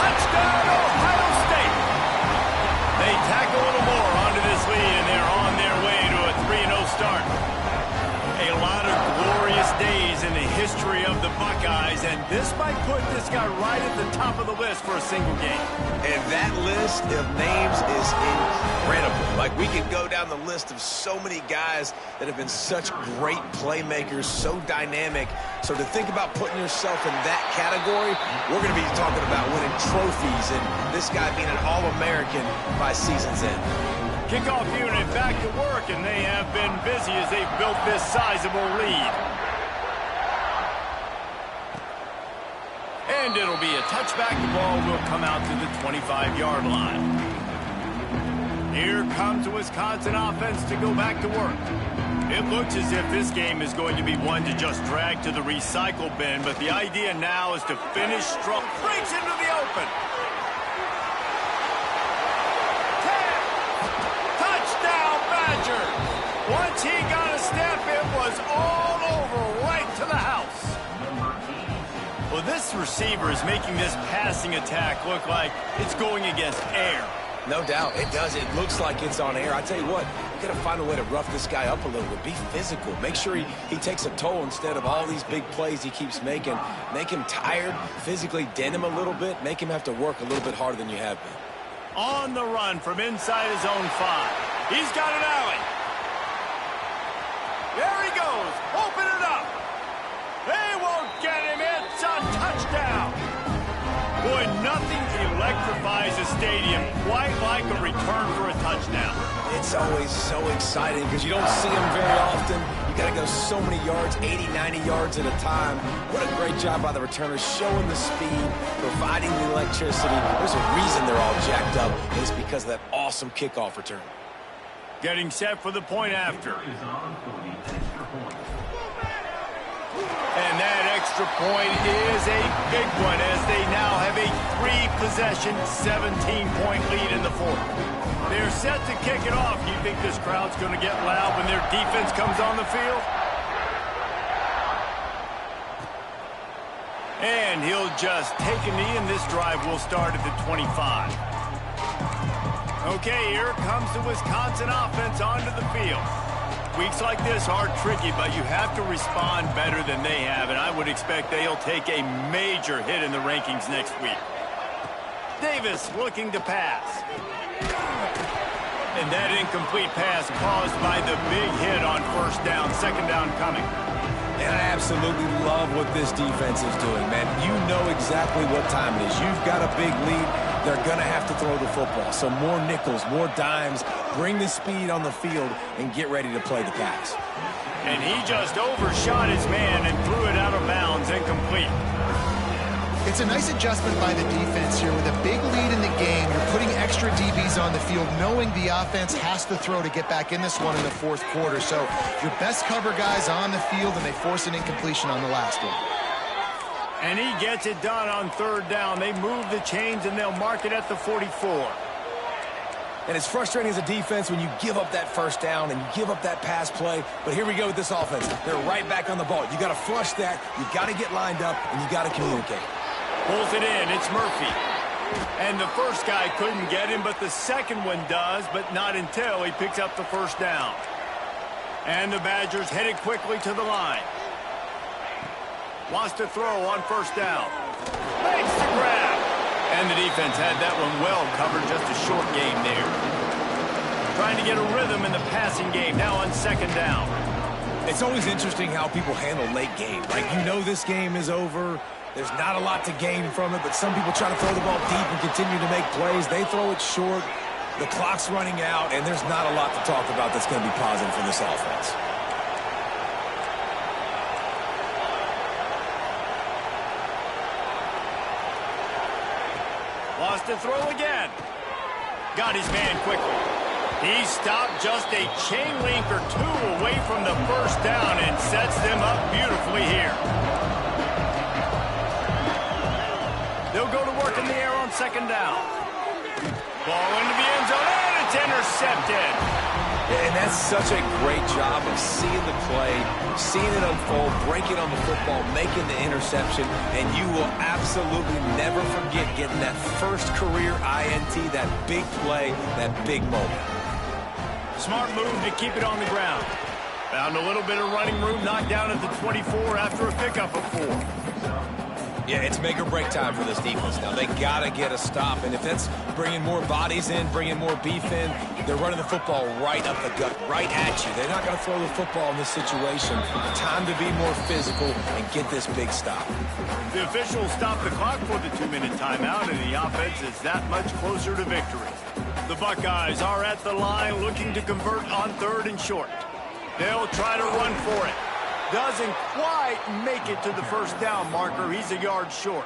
Touchdown, Ohio State. They tack a little more onto this lead, and they're on their way to a 3-0 start. A lot of glorious days in the history of the Buckeyes, and this might put this guy right at the top of the list for a single game. And that list of names is incredible. Like, we could go down the list of so many guys that have been such great playmakers, so dynamic. So to think about putting yourself in that category, we're going to be talking about winning trophies and this guy being an All-American by season's end. Kickoff unit back to work, and they have been busy as they've built this sizable lead. And it'll be a touchback. The ball will come out to the 25-yard line. Here comes the Wisconsin offense to go back to work. It looks as if this game is going to be one to just drag to the recycle bin, but the idea now is to finish strong. Breaks into the open. Once he got a step, it was all over right to the house. Well, this receiver is making this passing attack look like it's going against air. No doubt, it does. It looks like it's on air. I tell you what, you got to find a way to rough this guy up a little bit. Be physical. Make sure he takes a toll instead of all these big plays he keeps making. Make him tired, physically dent him a little bit, make him have to work a little bit harder than you have been. On the run from inside his own 5. He's got an alley. There he goes. Open it up. They won't get him. It's a touchdown. Boy, nothing electrifies a stadium quite like a return for a touchdown. It's always so exciting because you don't see them very often. You got to go so many yards, 80, 90 yards at a time. What a great job by the returners, showing the speed, providing the electricity. There's a reason they're all jacked up, and it's because of that awesome kickoff return. Getting set for the point after. And that extra point is a big one as they now have a 3-possession, 17-point lead in the 4th. They're set to kick it off. Do you think this crowd's going to get loud when their defense comes on the field? And he'll just take a knee, and this drive will start at the 25. Okay, here comes the Wisconsin offense onto the field. Weeks like this are tricky, but you have to respond better than they have, and I would expect they'll take a major hit in the rankings next week. Davis looking to pass. And that incomplete pass caused by the big hit on first down, second down coming. And I absolutely love what this defense is doing, man. You know exactly what time it is. You've got a big lead. They're going to have to throw the football. So more nickels, more dimes, bring the speed on the field, and get ready to play the pass. And he just overshot his man and threw it out of bounds, incomplete. It's a nice adjustment by the defense here. With a big lead in the game, you're putting extra DBs on the field, knowing the offense has to throw to get back in this one in the fourth quarter. So your best cover guys on the field, and they force an incompletion on the last one. And he gets it done on third down. They move the chains, and they'll mark it at the 44. And it's frustrating as a defense when you give up that first down and you give up that pass play. But here we go with this offense. They're right back on the ball. You got to flush that. You got to get lined up, and you got to communicate. Pulls it in. It's Murphy. And the first guy couldn't get him, but the second one does, but not until he picks up the first down. And the Badgers headed quickly to the line. Wants to throw on first down. Makes the grab. And the defense had that one well covered, just a short game there. Trying to get a rhythm in the passing game now on second down. It's always interesting how people handle late game. Like, you know this game is over. There's not a lot to gain from it, but some people try to throw the ball deep and continue to make plays. They throw it short. The clock's running out, and there's not a lot to talk about that's going to be positive for this offense. Wants to throw again. Got his man quickly. He stopped just a chain link or two away from the first down and sets them up beautifully here. They'll go to work in the air on second down. Ball into the end zone, and it's intercepted. And that's such a great job of seeing the play, seeing it unfold, breaking on the football, making the interception, and you will absolutely never forget getting that first career INT, that big play, that big moment. Smart move to keep it on the ground. Found a little bit of running room, knocked down at the 24 after a pickup of 4. Yeah, it's make or break time for this defense now. They got to get a stop, and if that's bringing more bodies in, bringing more beef in, they're running the football right up the gut, right at you. They're not going to throw the football in this situation. Time to be more physical and get this big stop. The officials stop the clock for the 2-minute timeout, and the offense is that much closer to victory. The Buckeyes are at the line looking to convert on third and short. They'll try to run for it. Doesn't quite make it to the first down marker. He's a yard short.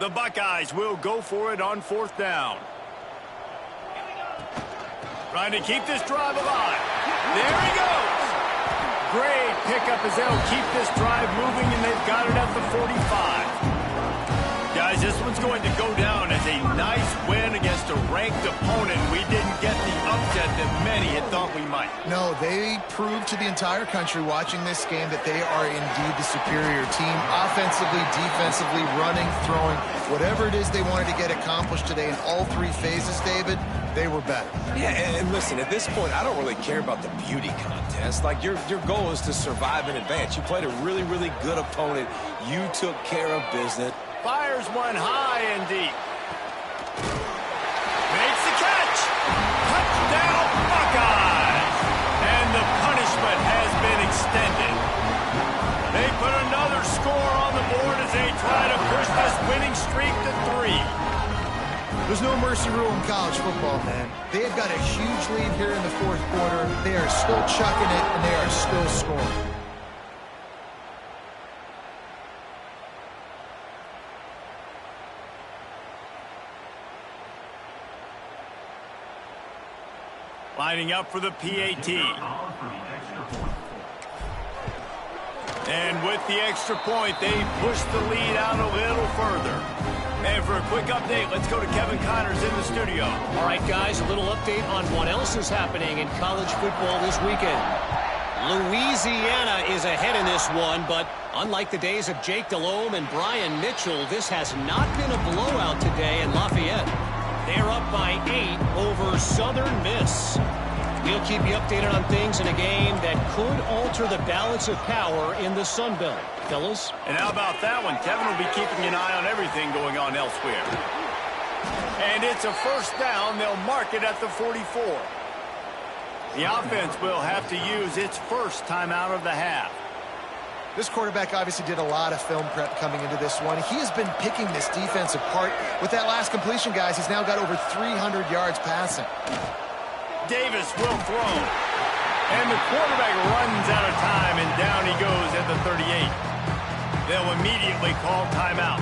The Buckeyes will go for it on fourth down. Trying to keep this drive alive. There he goes. Great pickup as they'll keep this drive moving, and they've got it at the 45. Guys, this one's going to go down as a nice win against a ranked opponent. We didn't get the upset that many had thought we might. No, they proved to the entire country watching this game that they are indeed the superior team. Offensively, defensively, running, throwing, whatever it is they wanted to get accomplished today in all three phases, David, they were better. Yeah, and listen, at this point, I don't really care about the beauty contest. Like, your goal is to survive and advance. You played a really, really good opponent. You took care of business. Fires one high and deep. Makes the catch. Touchdown, Buckeyes. And the punishment has been extended. They put another score on the board as they try to push this winning streak to 3. There's no mercy rule in college football, man. They have got a huge lead here in the fourth quarter. They are still chucking it, and they are still scoring. Lining up for the PAT. And with the extra point, they push the lead out a little further. And for a quick update, let's go to Kevin Connors in the studio. All right, guys, a little update on what else is happening in college football this weekend. Louisiana is ahead in this one, but unlike the days of Jake Delhomme and Brian Mitchell, this has not been a blowout today in Lafayette. They're up by 8 over Southern Miss. We'll keep you updated on things in a game that could alter the balance of power in the Sun Belt. Fellas? And how about that one? Kevin will be keeping an eye on everything going on elsewhere. And it's a first down. They'll mark it at the 44. The offense will have to use its first timeout of the half. This quarterback obviously did a lot of film prep coming into this one. He has been picking this defense apart. With that last completion, guys, he's now got over 300 yards passing. Davis will throw. And the quarterback runs out of time, and down he goes at the 38. They'll immediately call timeout.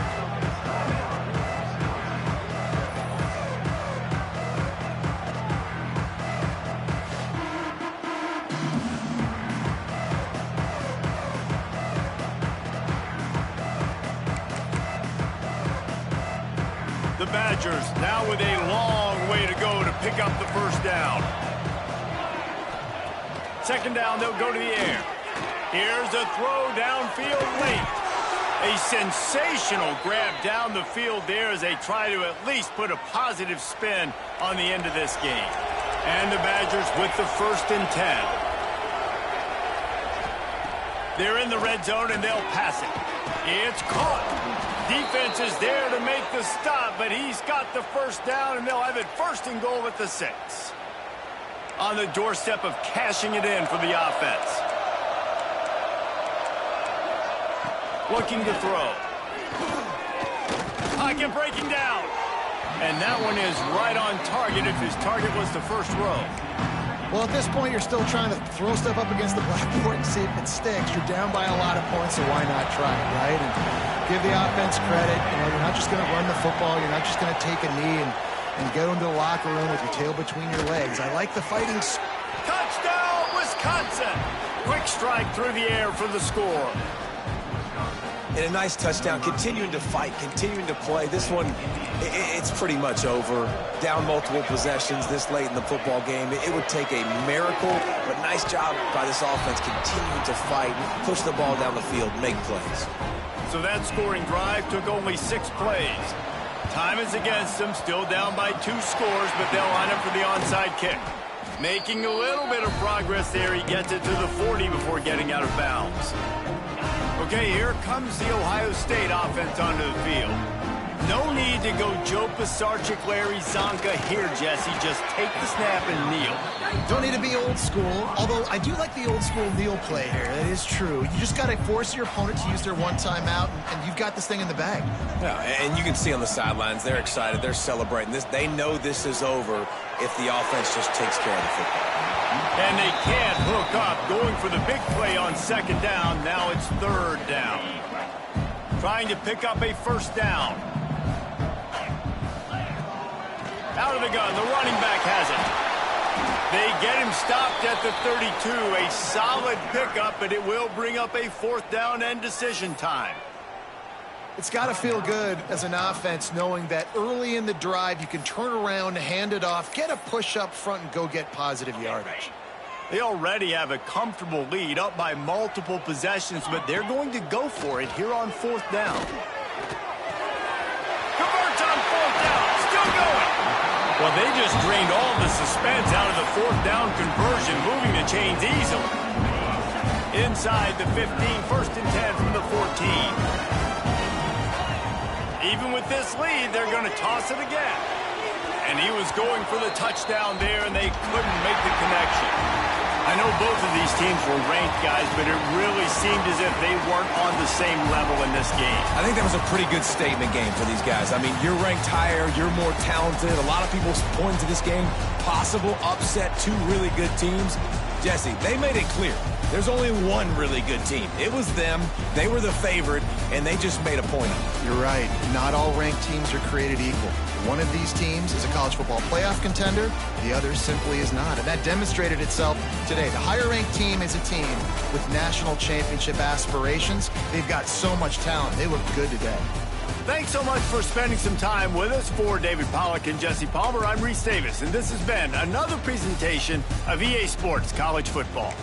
The Badgers now with a long way to go to pick up the first down. Second down, they'll go to the air. Here's a throw downfield late. A sensational grab down the field there as they try to at least put a positive spin on the end of this game. And the Badgers with the 1st and 10. They're in the red zone and they'll pass it. It's caught. Defense is there to make the stop, but he's got the first down, and they'll have it 1st and goal at the 6. On the doorstep of cashing it in for the offense. Looking to throw. Pocket breaking down. And that one is right on target if his target was the first row. Well, at this point, you're still trying to throw stuff up against the blackboard and see if it sticks. You're down by a lot of points, so why not try it, right? And give the offense credit. You know, you're not just going to run the football. You're not just going to take a knee and go into the locker room with your tail between your legs. I like the fighting. Touchdown, Wisconsin! Quick strike through the air for the score. And a nice touchdown, continuing to fight, continuing to play. This one, it's pretty much over. Down multiple possessions this late in the football game. It would take a miracle, but nice job by this offense continuing to fight, push the ball down the field, make plays. So that scoring drive took only 6 plays. Time is against them, still down by 2 scores, but they'll line up for the onside kick. Making a little bit of progress there. He gets it to the 40 before getting out of bounds. Okay, here comes the Ohio State offense onto the field. No need to go Joe Pisarcik, Larry Zonka here, Jesse. Just take the snap and kneel. Don't need to be old school, although I do like the old school kneel play here. That is true. You just got to force your opponent to use their one timeout, and you've got this thing in the bag. Yeah, and you can see on the sidelines, they're excited. They're celebrating this. They know this is over if the offense just takes care of the football. And they can't hook up. Going for the big play on 2nd down. Now it's 3rd down. Trying to pick up a first down. Out of the gun, the running back has it. They get him stopped at the 32. A solid pickup, but it will bring up a 4th down and decision time. It's got to feel good as an offense knowing that early in the drive you can turn around, hand it off, get a push up front, and go get positive yardage. They already have a comfortable lead, up by multiple possessions, but they're going to go for it here on 4th down. Converts on 4th down, still going. Well, they just drained all the suspense out of the 4th down conversion, moving the chains easily. Inside the 15, 1st and 10 from the 14. Even with this lead, they're going to toss it again. And he was going for the touchdown there, and they couldn't make the connection. I know both of these teams were ranked, guys, but it really seemed as if they weren't on the same level in this game. I think that was a pretty good statement game for these guys. I mean, you're ranked higher, you're more talented. A lot of people point to this game, possible upset, 2 really good teams. Jesse, they made it clear. There's only one really good team. It was them. They were the favorite, and they just made a point of it. You're right. Not all ranked teams are created equal. One of these teams is a college football playoff contender. The other simply is not. And that demonstrated itself today. The higher-ranked team is a team with national championship aspirations. They've got so much talent. They look good today. Thanks so much for spending some time with us. For David Pollack and Jesse Palmer, I'm Reese Davis, and this has been another presentation of EA Sports College Football.